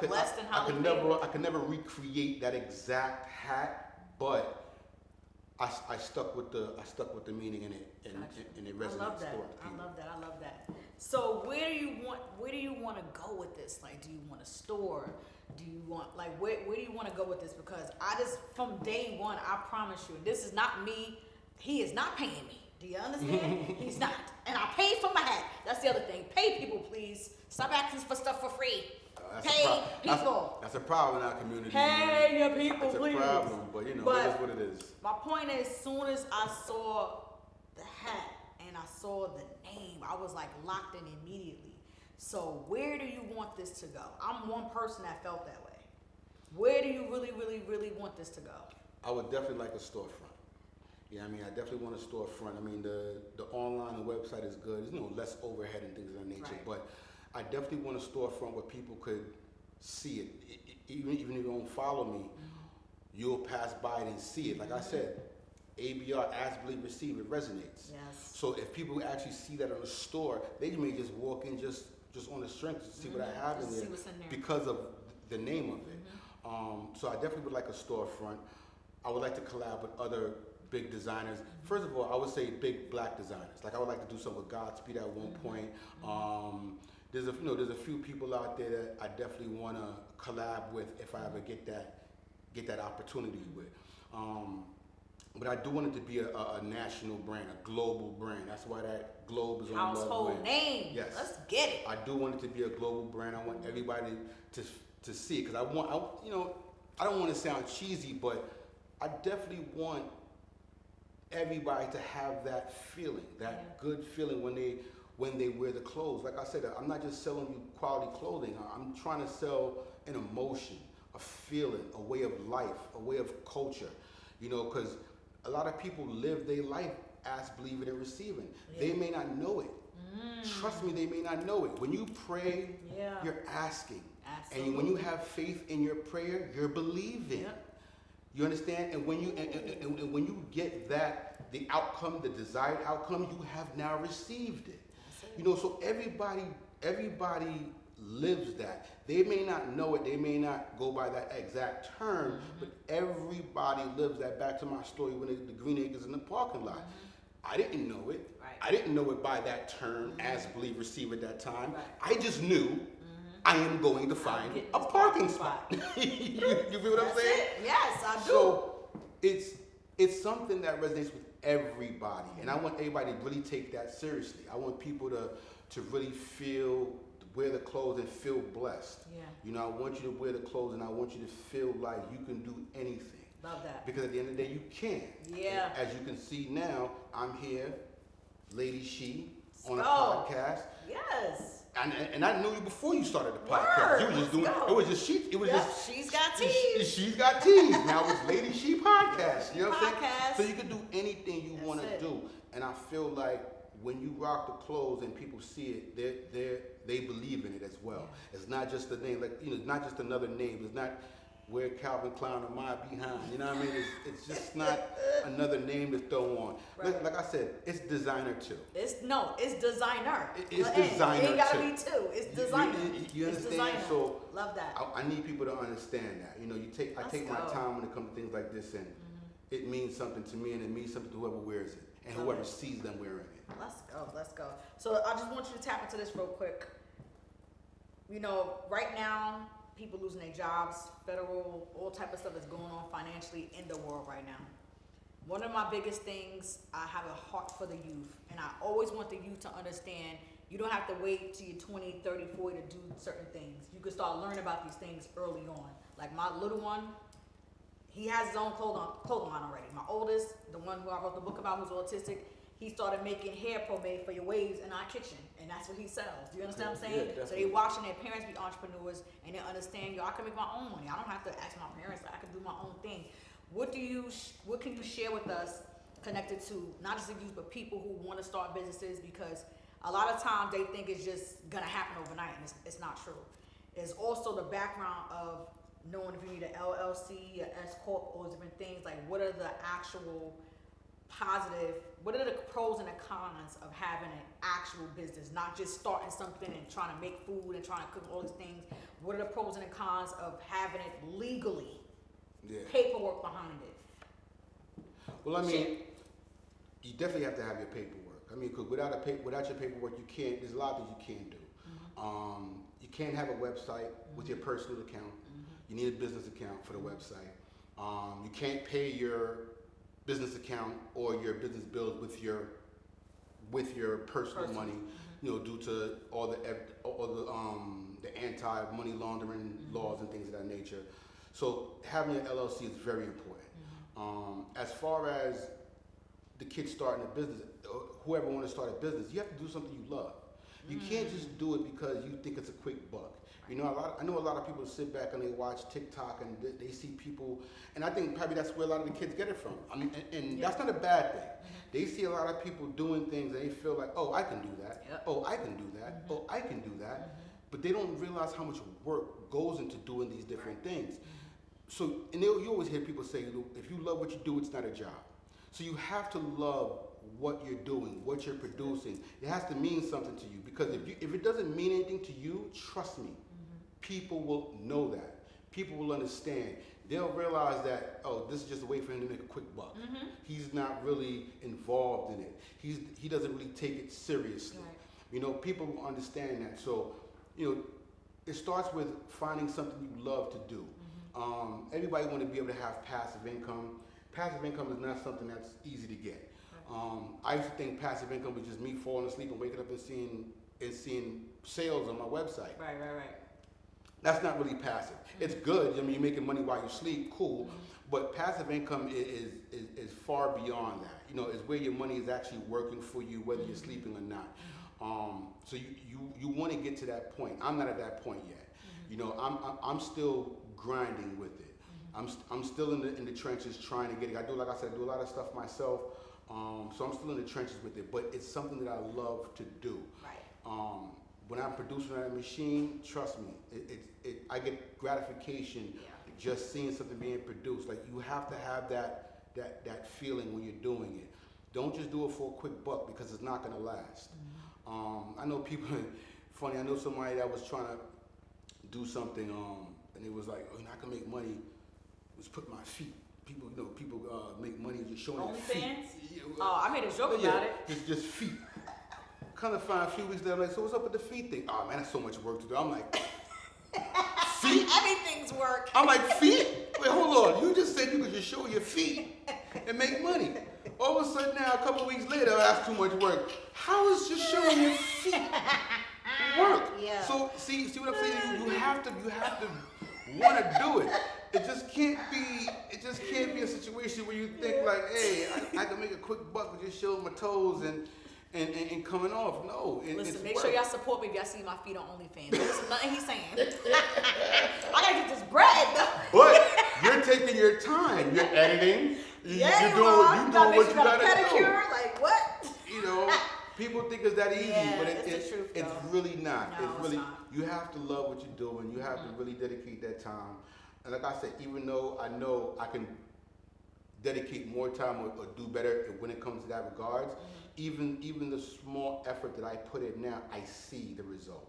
S1: Blessed and highly
S2: I
S1: favored.
S2: could never recreate that exact hat, but I stuck with the meaning in it, and it resonates.
S1: I love that. I love that. So where do you want to go with this? Like, do you want a store? Do you want, like, where do you want to go with this? Because from day one, I promise you, this is not me. He is not paying me. Do you understand? He's not. And I paid for my hat. That's the other thing. Pay people, please. Stop asking for stuff for free. Pay people.
S2: That's a problem in our community.
S1: Pay your people,
S2: It's
S1: please.
S2: a problem, but it is what it is.
S1: My point is, soon as I saw the hat and I saw the name, I was like locked in immediately. So where do you want this to go? I'm one person that felt that way. Where do you really, really, really want this to go?
S2: I would definitely like a storefront. Yeah, I mean, I definitely want a storefront. I mean, the online and website is good. There's less overhead and things of that nature.
S1: Right.
S2: But I definitely want a storefront where people could see it. Even if you don't follow me, you'll pass by it and see it. Like I said, A.B.R, ask, believe, receive, it resonates.
S1: Yes.
S2: So if people actually see that in the store, they may just walk in just on the strength to see what I have
S1: Just
S2: in
S1: see
S2: there
S1: what's in there.
S2: because of the name of it. So I definitely would like a storefront. I would like to collab with other big designers. First of all, I would say big black designers. Like I would like to do something with Godspeed at one point. There's a few people out there that I definitely want to collab with if I ever get that opportunity with. But I do want it to be a national brand, a global brand. That's why that globe is on
S1: Household name.
S2: Yes.
S1: Let's get it.
S2: I do want it to be a global brand. I want everybody to see it, because I don't want to sound cheesy, but I definitely want everybody to have that feeling, that good feeling when they wear the clothes. Like I said, I'm not just selling you quality clothing. I'm trying to sell an emotion, a feeling, a way of life, a way of culture. Because a lot of people live their life ask, believing, and receiving. Yeah. They may not know it. Trust me, they may not know it. When you pray, you're asking. Absolutely. And when you have faith in your prayer, you're believing. Yep. You understand? And when you get the outcome, the desired outcome, you have now received it. So everybody lives that. They may not know it, they may not go by that exact term, but everybody lives that. Back to my story when the Green Acres in the parking lot. I didn't know it. Right. I didn't know it by that term, as believe, receive at that time. Right. I just knew I am going to find a parking spot. you feel what I'm saying?
S1: Yes, I do.
S2: So it's something that resonates with everybody, and I want everybody to really take that seriously. I want people to really wear the clothes and feel blessed. Yeah. I want you to wear the clothes, and I want you to feel like you can do anything.
S1: Love that.
S2: Because at the end of the day, you can.
S1: Yeah.
S2: And as you can see now, I'm here, Lady She, on a podcast.
S1: Yes.
S2: And I knew you before you started the podcast. You were just doing it was just she. It was just
S1: She's Got Tees.
S2: She's Got Tees. Now it's Lady She Podcast. You know what I'm saying?
S1: Podcast.
S2: So you can do anything you want to do, and I feel like when you rock the clothes and people see it, they believe in it as well.
S1: Yeah.
S2: It's not just a name, like, you know, it's not just another name. It's not where Calvin Klein or my behind. You know what I mean? It's just not another name to throw on.
S1: Right.
S2: Like I said, it's designer too.
S1: It's designer.
S2: It's designer
S1: It ain't gotta
S2: too.
S1: be two. It's designer.
S2: You
S1: It's
S2: understand?
S1: designer.
S2: So
S1: Love that.
S2: I need people to understand that. You know, I take my time when it comes to things like this, and it means something to me, and it means something to whoever wears it and whoever sees them wearing it.
S1: Let's go. So I just want you to tap into this real quick. You know, right now, people losing their jobs, federal, all type of stuff is going on financially in the world right now. One of my biggest things, I have a heart for the youth, and I always want the youth to understand you don't have to wait till you're 20, 30, 40 to do certain things. You can start learning about these things early on. Like my little one, he has his own clothing line already. My oldest, the one who I wrote the book about who's autistic, he started making hair pomade for your waves in our kitchen, and that's what he sells. Do you understand what I'm saying?
S2: Yeah,
S1: so they watching their parents be entrepreneurs, and they understand, yo, I can make my own money. I don't have to ask my parents. I can do my own thing. What can you share with us connected to not just the youth, but people who want to start businesses? Because a lot of times they think it's just gonna happen overnight, and it's not true. It's also the background of knowing if you need an LLC, an S corp, all those different things. Like, what are the actual what are the pros and the cons of having an actual business, not just starting something and trying to make food and trying to cook all these things? What are the pros and the cons of having it legally? Yeah. Paperwork behind it.
S2: Well, I mean, you definitely have to have your paperwork. I mean, because without your paperwork, you can't. There's a lot of things you can't do. You can't have a website with your personal account. You need a business account for the website. You can't pay your business account or your business bills with your personal money, you know, due to all the anti-money laundering laws and things of that nature. So having an LLC is very important. As far as the kids starting a business, whoever want to start a business, you have to do something you love. You can't just do it because you think it's a quick buck. You know, I know a lot of people sit back and they watch TikTok and they see people, and I think probably that's where a lot of the kids get it from. I mean, and that's not a bad thing. They see a lot of people doing things and they feel like, oh, I can do that. Yep. Oh, I can do that. Oh, I can do that. But they don't realize how much work goes into doing these different things. So, and you always hear people say, if you love what you do, it's not a job. So you have to love what you're doing, what you're producing. It has to mean something to you, because if it doesn't mean anything to you, trust me, people will know that. People will understand. They'll realize that, oh, this is just a way for him to make a quick buck. He's not really involved in it. He doesn't really take it seriously. Right. You know, people will understand that. So, you know, it starts with finding something you love to do. Everybody want to be able to have passive income. Passive income is not something that's easy to get. I used to think passive income was just me falling asleep and waking up and seeing sales on my website.
S1: Right.
S2: That's not really passive. It's good. I mean, you're making money while you sleep, cool. But passive income is far beyond that. You know, it's where your money is actually working for you, whether you're sleeping or not. So you want to get to that point. I'm not at that point yet. You know, I'm still grinding with it. I'm still in the trenches trying to get it. I do, like I said, I do a lot of stuff myself. So I'm still in the trenches with it, but it's something that I love to do. Right. When I'm producing on a machine, trust me, I get gratification just seeing something being produced. Like, you have to have that feeling when you're doing it. Don't just do it for a quick buck, because it's not gonna last. I know people, funny, I know somebody that was trying to do something, and it was like, oh, I can make money, just put my feet. People make money just showing their feet.
S1: Oh, I made a joke about it.
S2: It's just feet. Kind of find a few weeks later, I'm like, so what's up with the feet thing? Oh man, that's so much work to do. I'm like, feet?
S1: Everything's work.
S2: I'm like, feet? Wait, hold on. You just said you could just show your feet and make money. All of a sudden now, a couple weeks later, that's too much work. How is just showing your feet work? Yeah. So see what I'm saying? You have to want to do it. It just can't be a situation where you think like, hey, I can make a quick buck with just showing my toes and coming off. No.
S1: Listen, make sure y'all support me if y'all see my feet on OnlyFans. Listen, nothing he's saying. I gotta get this bread though.
S2: But you're taking your time. You're editing. You're doing what you gotta do.
S1: Pedicure, like what?
S2: You know, People think it's that easy,
S1: Yeah,
S2: but
S1: it's the truth,
S2: it's
S1: though.
S2: really not.
S1: No,
S2: It's
S1: it's
S2: really,
S1: not.
S2: you have to love what you're doing. You have to really dedicate that time. And like I said, even though I know I can dedicate more time or do better when it comes to that regards, even the small effort that I put in now, I see the result.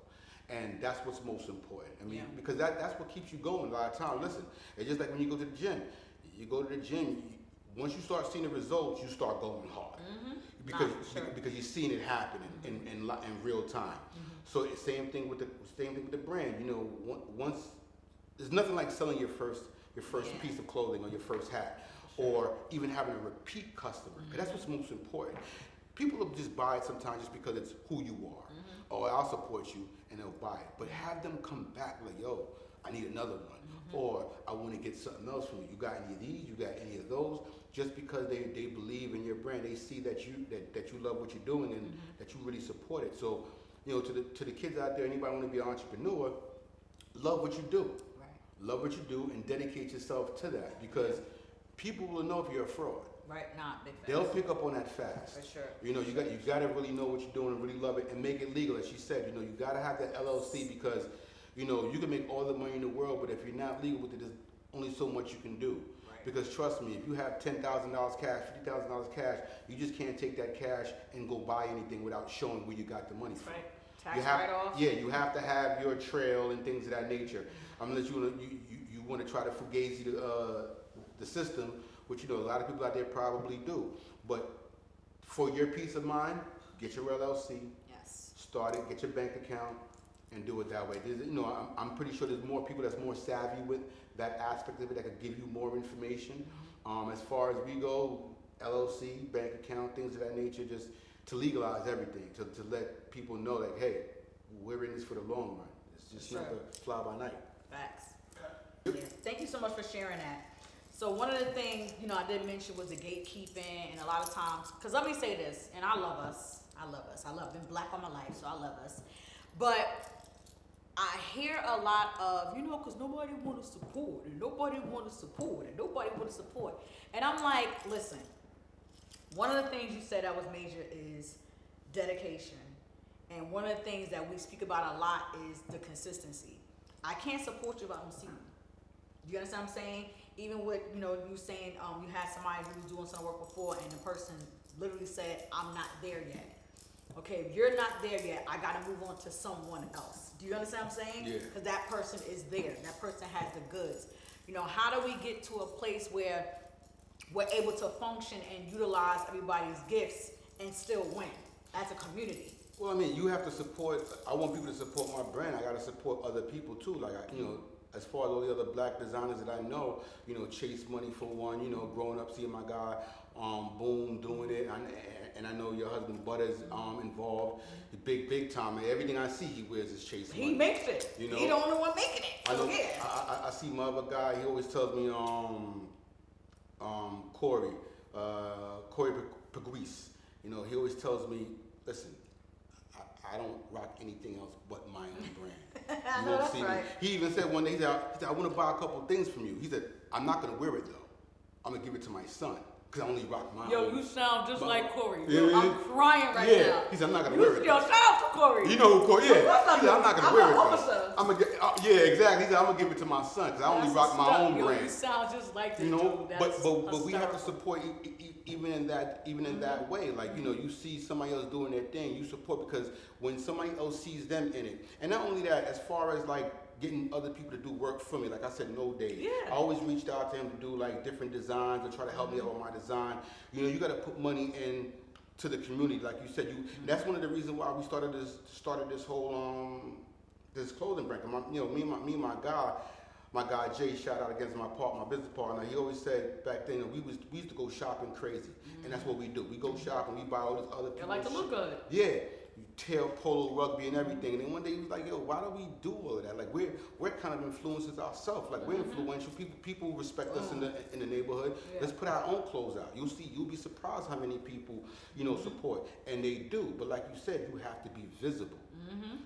S2: And that's what's most important. I mean,
S1: Yeah.
S2: because that's what keeps you going a lot of times. Listen, it's just like when you go to the gym. You go to the gym, once you start seeing the results, you start going hard. Because you're seeing it happen in real time. So it's same thing with the brand. You know, once there's nothing like selling your first piece of clothing or your first hat, or even having a repeat customer. 'Cause that's what's most important. People will just buy it sometimes just because it's who you are. Oh, I'll support you, and they'll buy it. But have them come back like, yo, I need another one. Or I want to get something else from you. You got any of these? You got any of those? Just because they believe in your brand, they see that you love what you're doing and that you really support it. So, you know, to the kids out there, anybody want to be an entrepreneur, love what you do.
S1: Right.
S2: Love what you do and dedicate yourself to that, because people will know if you're a fraud.
S1: Right, not big facts.
S2: They'll pick up on that fast.
S1: For sure.
S2: You know, you got to really know what you're doing and really love it and make it legal. As she said, you know, you got to have that LLC, because, you know, you can make all the money in the world, but if you're not legal with it, there's only so much you can do.
S1: Right.
S2: Because trust me, if you have $10,000 cash, $50,000 cash, you just can't take that cash and go buy anything without showing where you got the money from.
S1: Right. Tax write-off.
S2: Yeah, you have to have your trail and things of that nature. Unless you want to try to fugazi the system, which, you know, a lot of people out there probably do. But for your peace of mind, get your LLC,
S1: Yes.
S2: start it, get your bank account, and do it that way. You know, I'm pretty sure there's more people that's more savvy with that aspect of it that could give you more information. As far as we go, LLC, bank account, things of that nature, just to legalize everything, to let people know that, hey, we're in this for the long run. It's just not a fly by night.
S1: Facts. Yeah. Thank you so much for sharing that. So one of the things, you know, I did mention was the gatekeeping, and a lot of times, because let me say this, and I love us. I love been black all my life, so I love us. But I hear a lot of, you know, because nobody want to support, and nobody want to support, and nobody want to support. And I'm like, listen, one of the things you said that was major is dedication. And one of the things that we speak about a lot is the consistency. I can't support you if I don't see you. Do you understand what I'm saying? Even with, you know, you saying you had somebody who was doing some work before and the person literally said, I'm not there yet. Okay, if you're not there yet, I got to move on to someone else. Do you understand what I'm saying?
S2: Yeah.
S1: Because that person is there. That person has the goods. You know, how do we get to a place where we're able to function and utilize everybody's gifts and still win as a community?
S2: Well, I mean, you have to support. I want people to support my brand. I got to support other people too. Like, you know, as far as all the other black designers that I know, you know, Chase Money for one. You know, growing up seeing my guy, Boom, doing it, and I know your husband Butter's involved. Big time. And everything I see he wears is Chase Money.
S1: He makes it.
S2: You know,
S1: he the only one making it.
S2: I know.
S1: Yeah.
S2: I see my other guy. He always tells me, Corey Peguis. You know, he always tells me, listen, I don't rock anything else but my own brand.
S1: I
S2: You
S1: know
S2: won't
S1: that's
S2: see me.
S1: right.
S2: He even said one day, he said, I want to buy a couple things from you. He said, I'm not going to wear it though. I'm going to give it to my son because I only rock my
S1: Yo,
S2: own.
S1: you sound just like Corey.
S2: Yeah,
S1: Yo,
S2: yeah.
S1: I'm crying right
S2: Yeah.
S1: now.
S2: He said, I'm not going to wear it
S1: Yo,
S2: though.
S1: shout out to Corey.
S2: You know who Corey? Yeah. He said, I'm not going to
S1: I'm
S2: wear
S1: an
S2: it
S1: officer.
S2: though. I'm gonna get, yeah, exactly. He said, I'm going to give it to my son because I only
S1: That's
S2: rock my
S1: stuff.
S2: own
S1: Yo,
S2: brand.
S1: You sound just like this
S2: You know,
S1: dude.
S2: but
S1: That's
S2: we have to
S1: hysterical.
S2: support even in that way. Like, you know, you see somebody else doing their thing, you support, because when somebody else sees them in it, and not only that, as far as like getting other people to do work for me, like I said, No Day.
S1: Yeah.
S2: I always reached out to him to do like different designs or try to help me out with my design. You know, you got to put money in to the community, like you said. That's one of the reasons why we started this whole this clothing brand. You know, me and my guy Jay, shout out against my business partner. He always said back then we used to go shopping crazy, and that's what we do. We go shopping, we buy all this other
S1: They
S2: people's
S1: like to look good.
S2: Yeah, tail polo, rugby, and everything. And then one day he was like, "Yo, why do we do all of that? Like we're kind of influencers ourselves. Like we're influential people. People respect us in the neighborhood.
S1: Yeah.
S2: Let's put our own clothes out. You'll be surprised how many people support, and they do. But like you said, you have to be visible.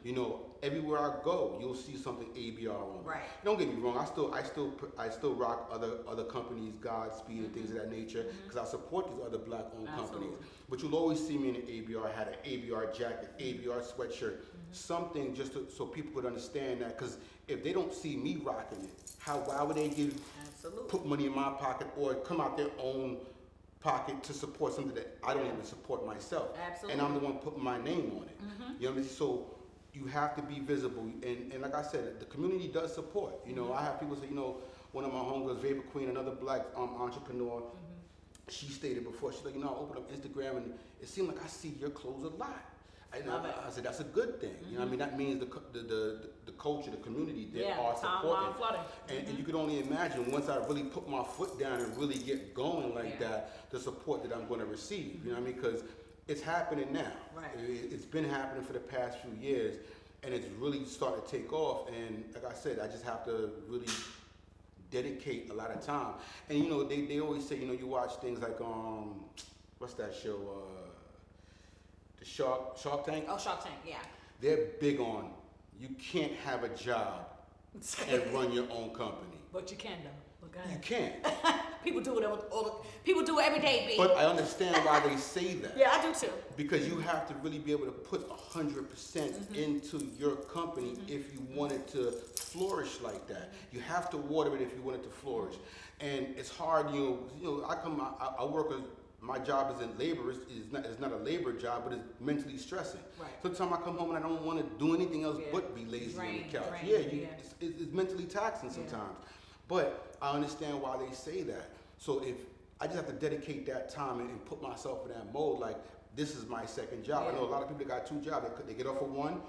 S2: You know, everywhere I go, you'll see something A.B.R. on.
S1: Right.
S2: Don't get me wrong. I still rock other companies, Godspeed and things of that nature, because I support these other black-owned companies. But you'll always see me in an A.B.R. hat, an A.B.R. jacket, A.B.R. sweatshirt, something just so people could understand that. Because if they don't see me rocking it, why would they put money in my pocket or come out their own pocket to support something that I don't even support myself?
S1: Absolutely.
S2: And I'm the one putting my name on it. You know what I mean? So you have to be visible, and like I said, the community does support. You know, I have people say, you know, one of my homegirls, Vapor Queen, another black entrepreneur, she stated before, she's like, you know, I opened up Instagram and it seemed like I see your clothes a lot. And I said, that's a good thing. You know what I mean? That means the culture, the community, they are supporting. And you can only imagine once I really put my foot down and really get going like that, the support that I'm going to receive. You know what I mean? Because it's happening now.
S1: Right.
S2: It's been happening for the past few years, and it's really starting to take off. And like I said, I just have to really dedicate a lot of time. And you know, they always say, you know, you watch things like what's that show? The Shark Tank.
S1: Oh, Shark Tank, yeah.
S2: They're big on you can't have a job and run your own company.
S1: But you can though. Look ahead.
S2: You can.
S1: People do it people do it every day, B.
S2: But I understand why they say that.
S1: Yeah, I do too.
S2: Because you have to really be able to put 100% into your company if you want it to flourish like that. You have to water it if you want it to flourish. And it's hard, you know, I work as, my job isn't labor, it's not a labor job, but it's mentally stressing.
S1: Right.
S2: Sometimes I come home and I don't want to do anything else but be lazy on the couch. It's mentally taxing sometimes. But I understand why they say that. So if I just have to dedicate that time and put myself in that mode, like this is my second job. I know a lot of people that got two jobs. They get off of one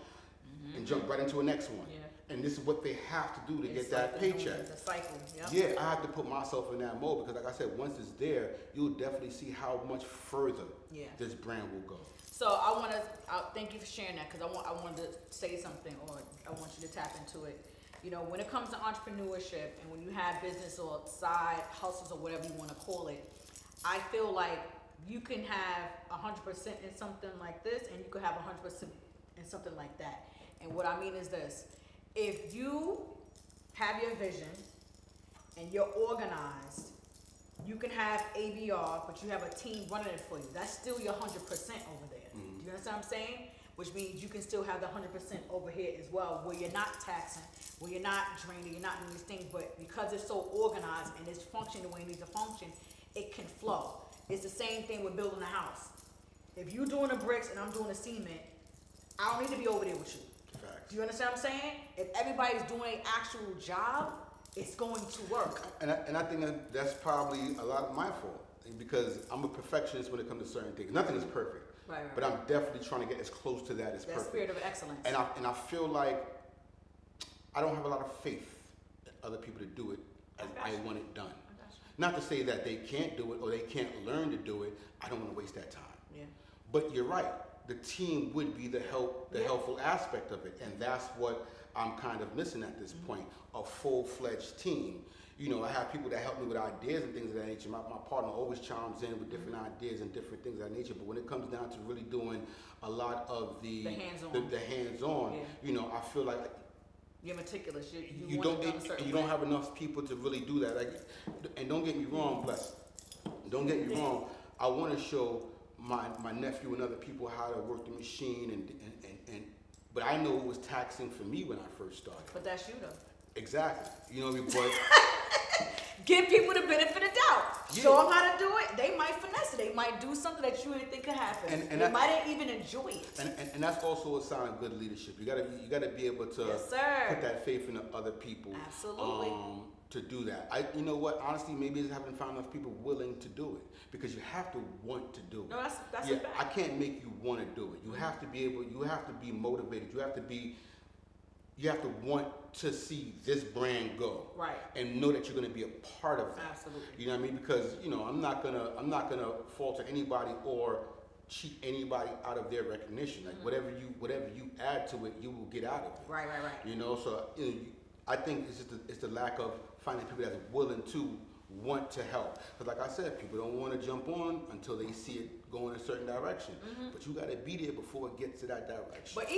S2: and jump right into the next one. And this is what they have to do to get that paycheck.
S1: The cycle.
S2: Yeah, I have to put myself in that mode because, like I said, once it's there, you'll definitely see how much further this brand will go.
S1: So I thank you for sharing that because I wanted to say something, or I want you to tap into it. You know, when it comes to entrepreneurship and when you have business or side hustles or whatever you want to call it, I feel like you can have 100% in something like this and you could have 100% in something like that. And what I mean is this: if you have your vision and you're organized, you can have A.B.R, but you have a team running it for you. That's still your 100% over there. Do you understand what I'm saying? Which means you can still have the 100% over here as well, where you're not taxing, where you're not draining, you're not doing these things, but because it's so organized and it's functioning the way it needs to function, it can flow. It's the same thing with building a house. If you're doing the bricks and I'm doing the cement, I don't need to be over there with you.
S2: Facts.
S1: Do you understand what I'm saying? If everybody's doing an actual job, it's going to work.
S2: And I think that's probably a lot of my fault because I'm a perfectionist when it comes to certain things. Nothing is perfect.
S1: Right.
S2: But I'm definitely trying to get as close to that as perfect.
S1: That spirit of excellence.
S2: And I feel like I don't have a lot of faith in other people to do it as I want it done. Not to say that they can't do it or they can't learn to do it. I don't want to waste that time.
S1: Yeah.
S2: But you're right. The team would be the helpful aspect of it, and that's what I'm kind of missing at this point. A full-fledged team. You know, I have people that help me with ideas and things of that nature. My partner always chimes in with different ideas and different things of that nature. But when it comes down to really doing a lot of the hands-on, you know, I feel like
S1: you're meticulous.
S2: You don't have enough people to really do that. Like, and don't get me wrong, bless. Don't get me wrong. I want to show my nephew and other people how to work the machine but I know it was taxing for me when I first started.
S1: But that's you though.
S2: Exactly. You know what I mean? But
S1: give people the benefit of doubt. Yeah. Show them how to do it. They might finesse it. They might do something that you didn't think could happen. And they might even enjoy it.
S2: And that's also a sign of good leadership. You gotta be able to put that faith in other people.
S1: Absolutely.
S2: To do that. You know what? Honestly, maybe I haven't found enough people willing to do it because you have to want to do it.
S1: No, that's a fact.
S2: I can't make you want to do it. You have to be able. You have to be motivated. You have to want to see this brand go.
S1: Right.
S2: And know that you're going to be a part of that.
S1: Absolutely.
S2: You know what I mean? Because you know, I'm not gonna falter anybody or cheat anybody out of their recognition. Like whatever you add to it, you will get out of it.
S1: Right.
S2: You know, so you know, I think it's the lack of finding people that's willing to want to help. Because like I said, people don't want to jump on until they see it go in a certain direction. But you got to be there before it gets to that direction.
S1: But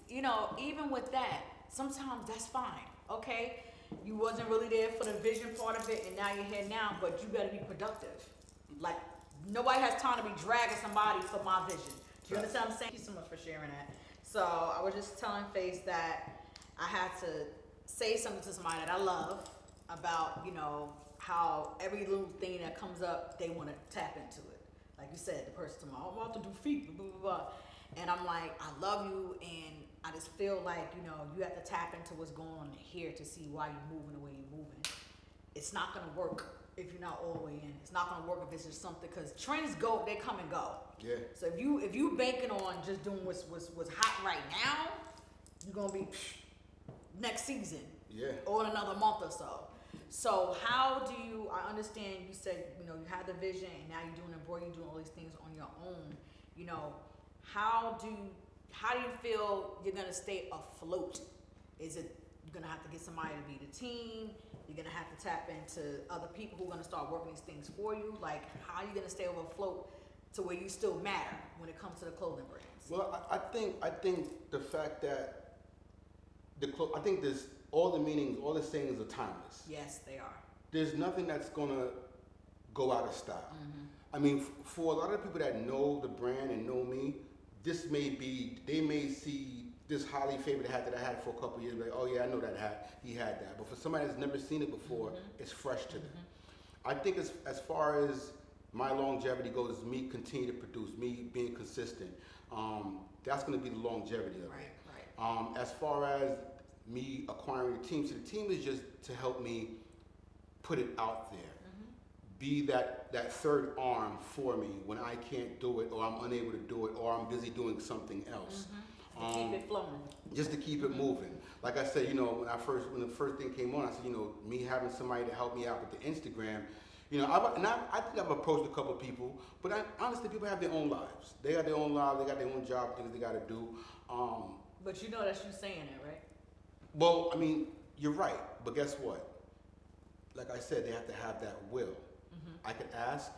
S1: even with that, sometimes that's fine. Okay, you wasn't really there for the vision part of it, and now you're here now. But you got to be productive. Like nobody has time to be dragging somebody for my vision. Do you understand what I'm saying? Thank you so much for sharing that. So I was just telling Face that I had to say something to somebody that I love about, how every little thing that comes up, they want to tap into it. Like you said, the person told me, I want to do feet, blah, blah, blah. And I'm like, I love you, and I just feel like, you have to tap into what's going on here to see why you're moving the way you're moving. It's not going to work if you're not all the way in. It's not going to work if it's just something, because trends go, they come and go.
S2: Yeah.
S1: So if you banking on just doing what's hot right now, you're going to be next season.
S2: Yeah.
S1: Or in another month or so. So how do you, I understand you said, you had the vision and now you're doing embroidery, you're doing all these things on your own. How do you feel you're going to stay afloat? Is it, you're going to have to get somebody to be the team? You're going to have to tap into other people who are going to start working these things for you? Like, how are you going to stay afloat to where you still matter when it comes to the clothing brands?
S2: Well, I think the fact that I think there's all the meanings, all the sayings are timeless.
S1: Yes, they are.
S2: There's nothing that's gonna go out of style. I mean, for a lot of people that know the brand and know me, they may see this highly favored hat that I had for a couple of years, like, oh yeah, I know that hat, he had that. But for somebody that's never seen it before, it's fresh to them. I think as far as my longevity goes, me continue to produce, me being consistent, that's gonna be the longevity of it.
S1: Right.
S2: As far as me acquiring the team, so the team is just to help me put it out there. Be that third arm for me when I can't do it, or I'm unable to do it, or I'm busy doing something else.
S1: To keep it flowing.
S2: Just to keep it moving. Like I said, when the first thing came on, I said, me having somebody to help me out with the Instagram, I think I've approached a couple of people, but honestly, people have their own lives. They got their own lives, they got their own job, things they got to do.
S1: But that's you saying that, right?
S2: Well, I mean, you're right, but guess what? Like I said, they have to have that will. I could ask,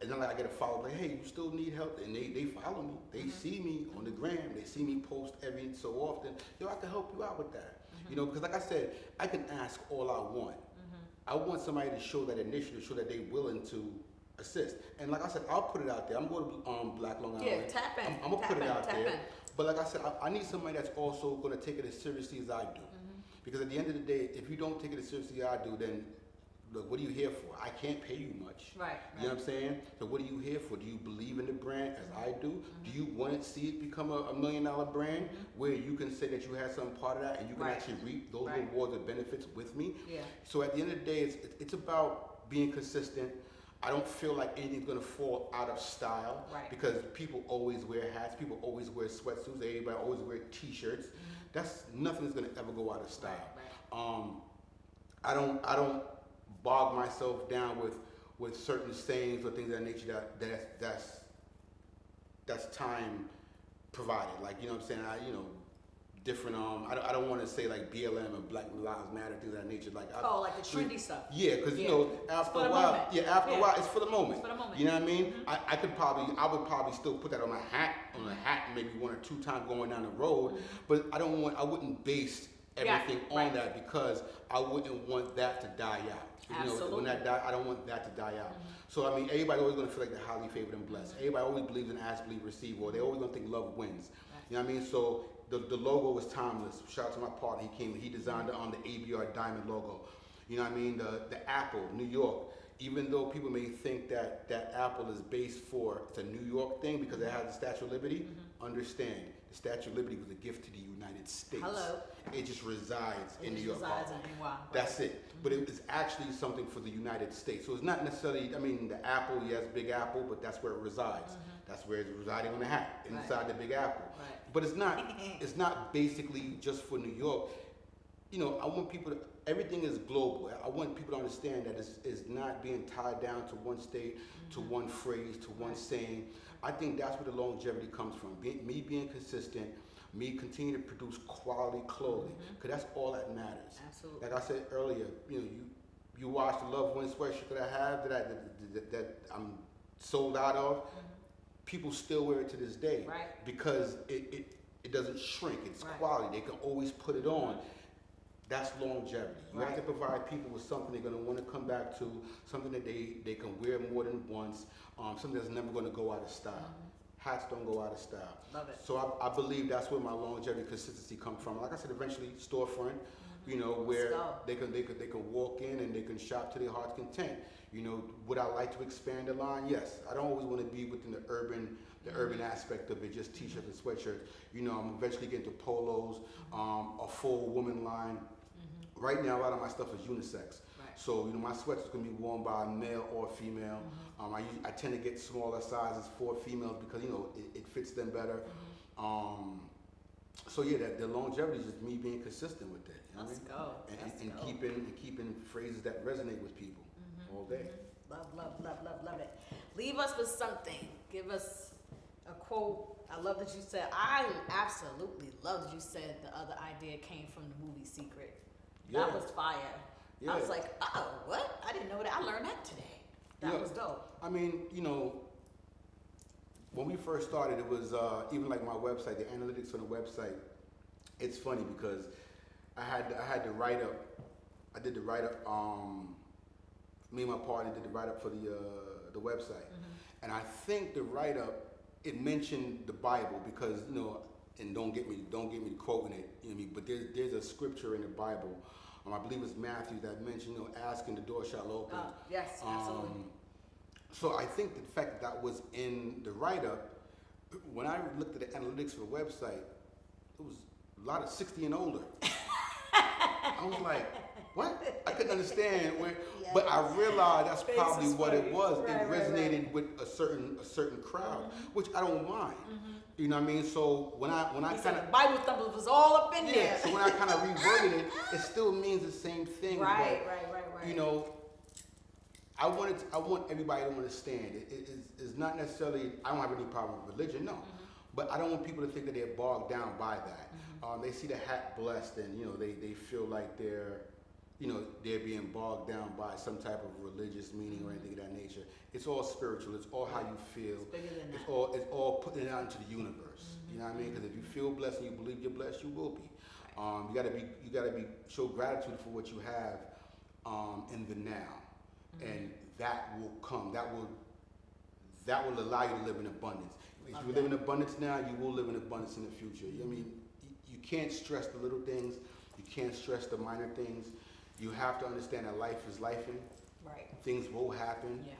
S2: and then I get a follow, like, hey, you still need help? And they follow me. They see me on the gram. They see me post every so often. I can help you out with that. Because like I said, I can ask all I want. I want somebody to show that initiative, show that they're willing to assist. And like I said, I'll put it out there. I'm going to Black Long Island.
S1: Yeah, tap in.
S2: I'm going to put it out there. But like I said, I need somebody that's also going to take it as seriously as I do. Because at the end of the day, if you don't take it as seriously as I do, then look, what are you here for? I can't pay you much.
S1: Right.
S2: You know what I'm saying? So what are you here for? Do you believe in the brand as I do? Do you want to see it become a $1 million brand where you can say that you had some part of that and you can actually reap those rewards or benefits with me?
S1: Yeah.
S2: So at the end of the day, it's about being consistent. I don't feel like anything's gonna fall out of style because people always wear hats, people always wear sweatsuits, everybody always wear t-shirts. Nothing's gonna ever go out of style. I don't bog myself down with certain sayings or things of that nature that's time provided. Like, you know what I'm saying? Different, I don't want to say like BLM and Black Lives Matter, things of that nature. Like
S1: like the trendy stuff.
S2: Yeah, because after a while, a while, it's for the moment.
S1: It's for the moment.
S2: You know what I mean? I would probably still put that on a hat, maybe 1 or 2 times going down the road. But I wouldn't base everything on that because I wouldn't want that to die out.
S1: Absolutely.
S2: When that die, I don't want that to die out. So I mean, everybody always gonna feel like they're highly favored and blessed. Everybody always believes in ask, believe, receive, or they always gonna think love wins. You know what I mean? So the logo was timeless. Shout out to my partner. He designed it on the A.B.R. diamond logo. You know what I mean? The apple, New York. Even though people may think that apple is based for, it's a New York thing because it has the Statue of Liberty, understand, the Statue of Liberty was a gift to the United States.
S1: Hello.
S2: It just resides in New York.
S1: Resides in NY.
S2: That's it. But it is actually something for the United States. So it's not necessarily, I mean, the apple, yes, Big Apple, but that's where it resides. That's where it's residing on the hat, inside the Big Apple. But it's not basically just for New York. I want people to, everything is global. I want people to understand that it's not being tied down to one state, to one phrase, to one saying. I think that's where the longevity comes from. Me being consistent, me continue to produce quality clothing, because that's all that matters.
S1: Absolutely.
S2: Like I said earlier, you watch the Love Win sweatshirt that I have that I'm sold out of, people still wear it to this day.
S1: Right.
S2: Because it doesn't shrink. It's
S1: Right.
S2: quality. They can always put it on. That's longevity. You have
S1: Right.
S2: to provide people with something they're going to want to come back to, something that they can wear more than once, something that's never going to go out of style. Hats don't go out of style.
S1: Love it.
S2: So I believe that's where my longevity, consistency comes from. Like I said, eventually storefront, you know, where they can walk in and they can shop to their heart's content. You know, would I like to expand the line? Yes. I don't always want to be within the urban aspect of it, just t-shirts and sweatshirts. You know, I'm eventually getting to polos, a full woman line. Right now, a lot of my stuff is unisex.
S1: Right.
S2: So, you know, my sweaters can be worn by a male or female. I tend to get smaller sizes for females because, you know, it fits them better. So yeah, the longevity is just me being consistent with it. You know
S1: Let's
S2: what I mean?
S1: go.
S2: And keeping phrases that resonate with people all day.
S1: Love it. Leave us with something. Give us a quote. I love that you said, I absolutely love that you said the other idea came from the movie Secret. That was fire.
S2: Yeah.
S1: I was like, oh, what? I didn't know that. I learned that today. That was dope.
S2: I mean, you know, when we first started, it was even like my website, the analytics on the website. It's funny because I had the write up. I did the write up. Me and my partner did the write up for the website, and I think the write up it mentioned the Bible because, you know, and don't get me quoting it, you know what I mean, but there's a scripture in the Bible. I believe it's Matthew that mentioned, you know, ask and the door shall open.
S1: Yes, absolutely.
S2: So I think the fact that was in the write-up, when I looked at the analytics for the website, it was a lot of 60 and older. I was like, what? I couldn't understand but I realized that's probably what it was.
S1: Right,
S2: it resonated with a certain crowd, which I don't mind. You know what I mean? So when I kind of
S1: Bible thumpers was all up in there.
S2: So when I kind of reworded it, it still means the same thing.
S1: Right.
S2: You know, I want everybody to understand. It's not necessarily, I don't have any problem with religion, no. But I don't want people to think that they're bogged down by that. They see the hat blessed and, you know, they feel like they're being bogged down by some type of religious meaning or anything of that nature. It's all spiritual. It's all how you feel.
S1: It's bigger than
S2: It's all putting it out into the universe. You know what I mean? Because if you feel blessed and you believe you're blessed, you will be. You gotta show gratitude for what you have in the now, and that will come. That will allow you to live in abundance. If you live in abundance now, you will live in abundance in the future. I mean, you can't stress the little things. You can't stress the minor things. You have to understand that life is lifing.
S1: Right.
S2: Things will happen.
S1: Yeah.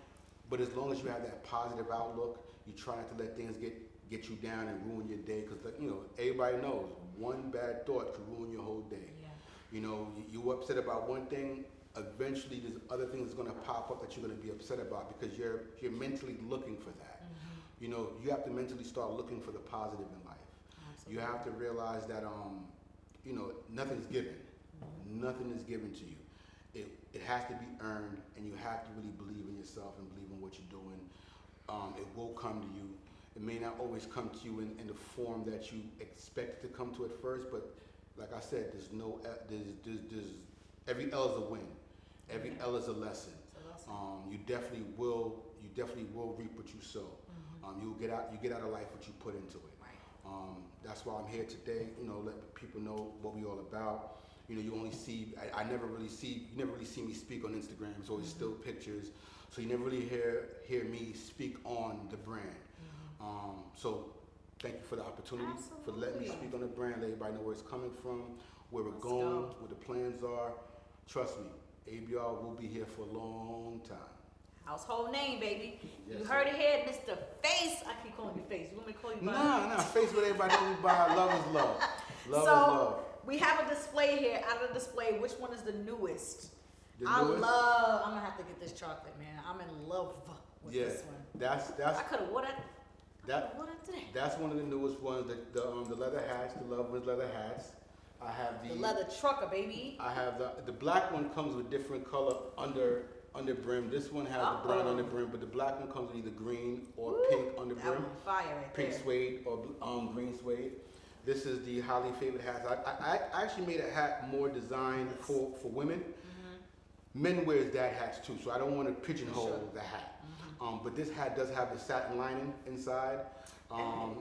S2: But as long as you have that positive outlook, you try not to let things get you down and ruin your day. Because, you know, everybody knows one bad thought could ruin your whole day.
S1: Yeah.
S2: You know, you're upset about one thing. Eventually, there's other things that's going to pop up that you're going to be upset about because you're mentally looking for that. You know, you have to mentally start looking for the positive in life. Absolutely. You have to realize that, you know, nothing's given. Nothing is given to you. It has to be earned, and you have to really believe in yourself and believe in what you're doing. It will come to you. It may not always come to you in the form that you expect it to come to at first, but like I said, there's every L is a win. Every L is a lesson. You definitely will reap what you sow. You get out of life what you put into it. That's why I'm here today. You know, let people know what we all about. You know, you only see, you never really see me speak on Instagram. It's always still pictures. So you never really hear me speak on the brand. So thank you for the opportunity, for letting me speak on the brand, let everybody know where it's coming from, where we're going, what the plans are. Trust me, A.B.R. will be here for a long time.
S1: Household name, baby.
S2: Yes,
S1: you heard it here, Mr. Face. I keep calling you Face. You want me to call you by?
S2: Nah, Face what everybody knows me by. Love is love. Love is love.
S1: We have a display here. Out of the display, which one is the newest?
S2: I'm
S1: gonna have to get this chocolate, man. I'm in love with this one.
S2: That's
S1: I could have wore that today.
S2: That's one of the newest ones. The leather hats, the Love Wins leather hats. I have the
S1: leather trucker, baby.
S2: I have the black one comes with different color under brim. This one has the brown under brim, but the black one comes with either green or pink under brim.
S1: That one fire right
S2: pink
S1: there.
S2: Suede or green suede. This is the highly favored hats. I actually made a hat more designed for women. Men wears dad hats too, so I don't want to pigeonhole
S1: Sure.
S2: the hat. But this hat does have the satin lining inside. A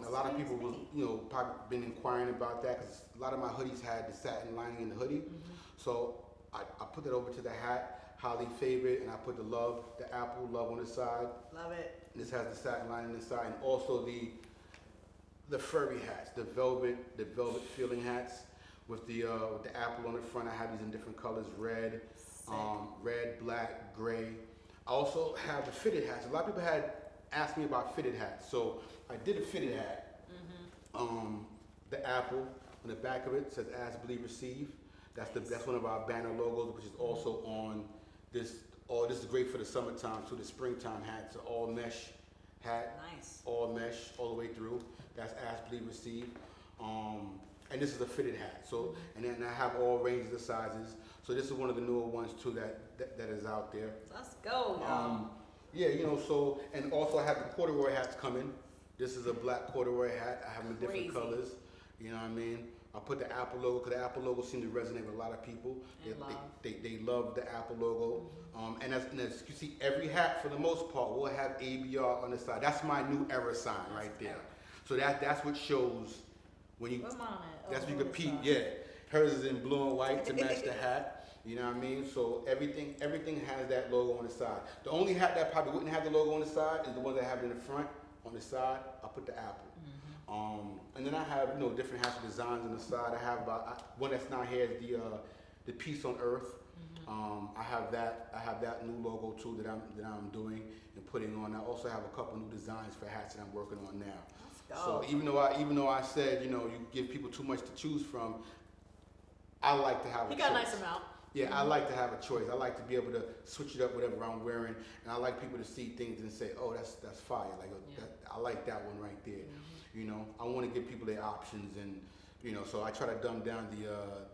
S2: lot of people was, probably been inquiring about that because a lot of my hoodies had the satin lining in the hoodie. So I put that over to the hat, highly favorite, and I put the apple love on the side.
S1: Love it.
S2: This has the satin lining inside, and also the furry hats, the velvet feeling hats with the apple on the front. I have these in different colors: red, red, black, gray. I also have the fitted hats. A lot of people had asked me about fitted hats, so I did a fitted hat. The apple on the back of it says "Ask, Believe, Receive." That's one of our banner logos, which is also on this. This is great for the summertime. So the springtime hats are all mesh hat,
S1: Nice.
S2: all mesh all the way through. That's Ask, Believe, Receive. And this is a fitted hat. So and then I have all ranges of sizes. So this is one of the newer ones too that is out there.
S1: Let's go, y'all.
S2: Yeah, so, and also I have the corduroy hats coming. This is a black corduroy hat. I have them in different
S1: Crazy.
S2: colors. You know what I mean? I put the Apple logo because the Apple logo seems to resonate with a lot of people. They love the Apple logo. And as you see, every hat for the most part will have A.B.R. on the side. That's my new era sign right there. So that's what shows when you.
S1: Where's mine at?
S2: That's
S1: Oh,
S2: what you can
S1: on the
S2: peep.
S1: side.
S2: Yeah, hers is in blue and white to match the hat. You know what I mean? So everything has that logo on the side. The only hat that probably wouldn't have the logo on the side is the one that I have it in the front. On the side, I put the apple. And then I have different hats with designs on the side. I have one that's not here is the Peace on Earth. I have that new logo too that I'm doing and putting on. I also have a couple new designs for hats that I'm working on now.
S1: Let's
S2: So
S1: go.
S2: even though I said you give people too much to choose from, I like to have a
S1: He got a
S2: choice.
S1: nice amount.
S2: Yeah, I like to have a choice. I like to be able to switch it up whatever I'm wearing, and I like people to see things and say, "Oh, that's fire!" Like I like that one right there. I want to give people their options, and so I try to dumb down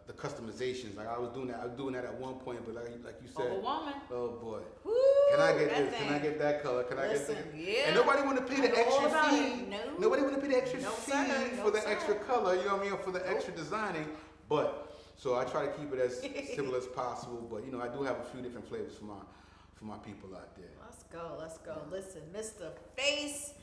S2: the customizations. Like I was doing that at one point, but like you said,
S1: Overwhelming.
S2: oh boy,
S1: Woo,
S2: can I get
S1: that
S2: this?
S1: thing.
S2: Can I get that color? Can I get
S1: Listen,
S2: that?
S1: yeah.
S2: And nobody want to pay
S1: I
S2: the
S1: know all
S2: extra
S1: about
S2: fee.
S1: it. No.
S2: Nobody want to pay the extra
S1: No,
S2: fee
S1: sir. No,
S2: for the
S1: sir.
S2: extra color. You know what I mean? Or for the extra designing, but. So I try to keep it as simple as possible, but I do have a few different flavors for my people out there.
S1: Let's go. Listen, Mr. Face,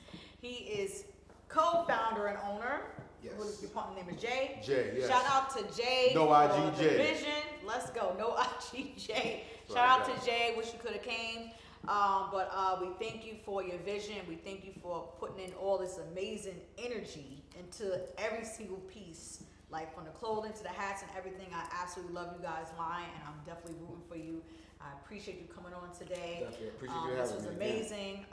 S1: he is co-founder and owner.
S2: Yes.
S1: Your partner name is Jay.
S2: Jay, yes.
S1: Shout out to Jay.
S2: No
S1: for
S2: IG
S1: the
S2: Jay.
S1: vision. Let's go. No IG Jay.
S2: That's
S1: Shout
S2: right,
S1: out to Jay. Wish you could have came. But we thank you for your vision. We thank you for putting in all this amazing energy into every single piece. Like from the clothing to the hats and everything. I absolutely love you guys' line, and I'm definitely rooting for you. I appreciate you coming on today.
S2: Definitely appreciate you
S1: This
S2: having
S1: was
S2: me again.
S1: amazing.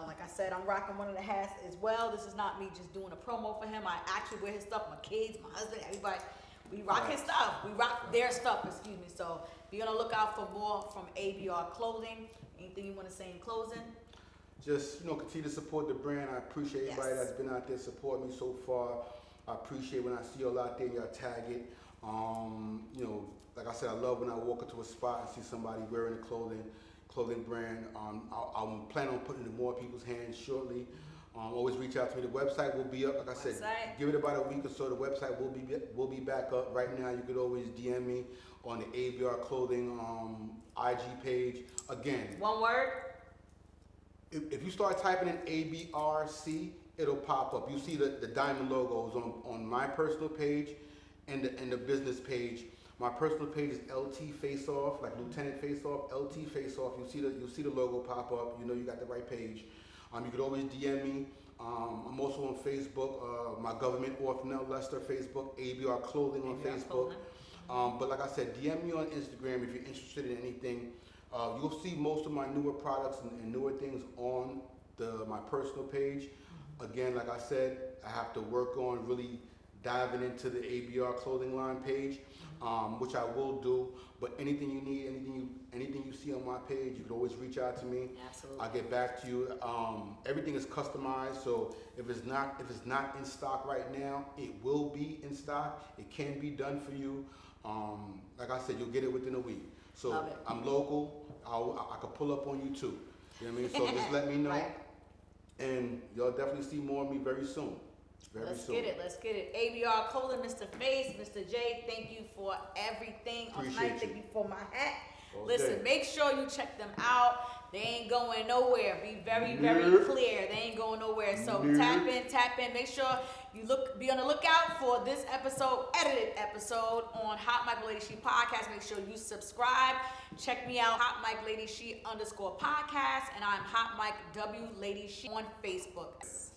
S1: Like I said, I'm rocking one of the hats as well. This is not me just doing a promo for him. I actually wear his stuff. My kids, my husband, everybody. We rock his stuff. We rock their stuff, excuse me. So be on the lookout for more from A.B.R. Clothing. Anything you want to say in closing?
S2: Just continue to support the brand. I appreciate everybody that's been out there supporting me so far. I appreciate when I see y'all out there and y'all tag it. Like I said, I love when I walk into a spot and see somebody wearing a clothing brand. I'm planning on putting it in more people's hands shortly. Always reach out to me. The website will be up. Like I said, give it about a week or so. The website will be back up. Right now, you could always DM me on the A.B.R. Clothing IG page. Again,
S1: One word.
S2: if you start typing in ABRC, it'll pop up. You see the diamond logos on my personal page and the business page. My personal page is LT Face Off, like Lieutenant Face Off, LT Face Off. You'll see the logo pop up. You got the right page. You could always DM me. I'm also on Facebook. My government Orthnel Lester Facebook, A.B.R. Clothing on
S1: A.B.R.
S2: Facebook.
S1: Clothing.
S2: But like I said, DM me on Instagram if you're interested in anything. You'll see most of my newer products and newer things on my personal page. Again, like I said, I have to work on really diving into the A.B.R. Clothing line page, which I will do. But anything you need, anything you see on my page, you can always reach out to me.
S1: Absolutely.
S2: I'll get back to you. Everything is customized, so if it's not in stock right now, it will be in stock. It can be done for you. Like I said, you'll get it within a week. So
S1: Love it.
S2: I'm local. I could pull up on you too. You know what I mean? So just let me know.
S1: Right.
S2: And y'all definitely see more of me very soon.
S1: Let's get it. A.B.R. Clothing, Mr. Face, Mr. J, thank you for everything on
S2: Appreciate
S1: tonight.
S2: you.
S1: Thank you for my hat.
S2: All
S1: Listen,
S2: day.
S1: make sure you check them out. They ain't going nowhere. Be very, very
S2: Nope.
S1: clear. They ain't going nowhere. So
S2: Nope.
S1: tap in. Make sure you be on the lookout for this episode, edited episode on Hot Mic Lady She podcast. Make sure you subscribe. Check me out, Hot Mic Lady She _ podcast, and I'm Hot Mic W Lady She on Facebook.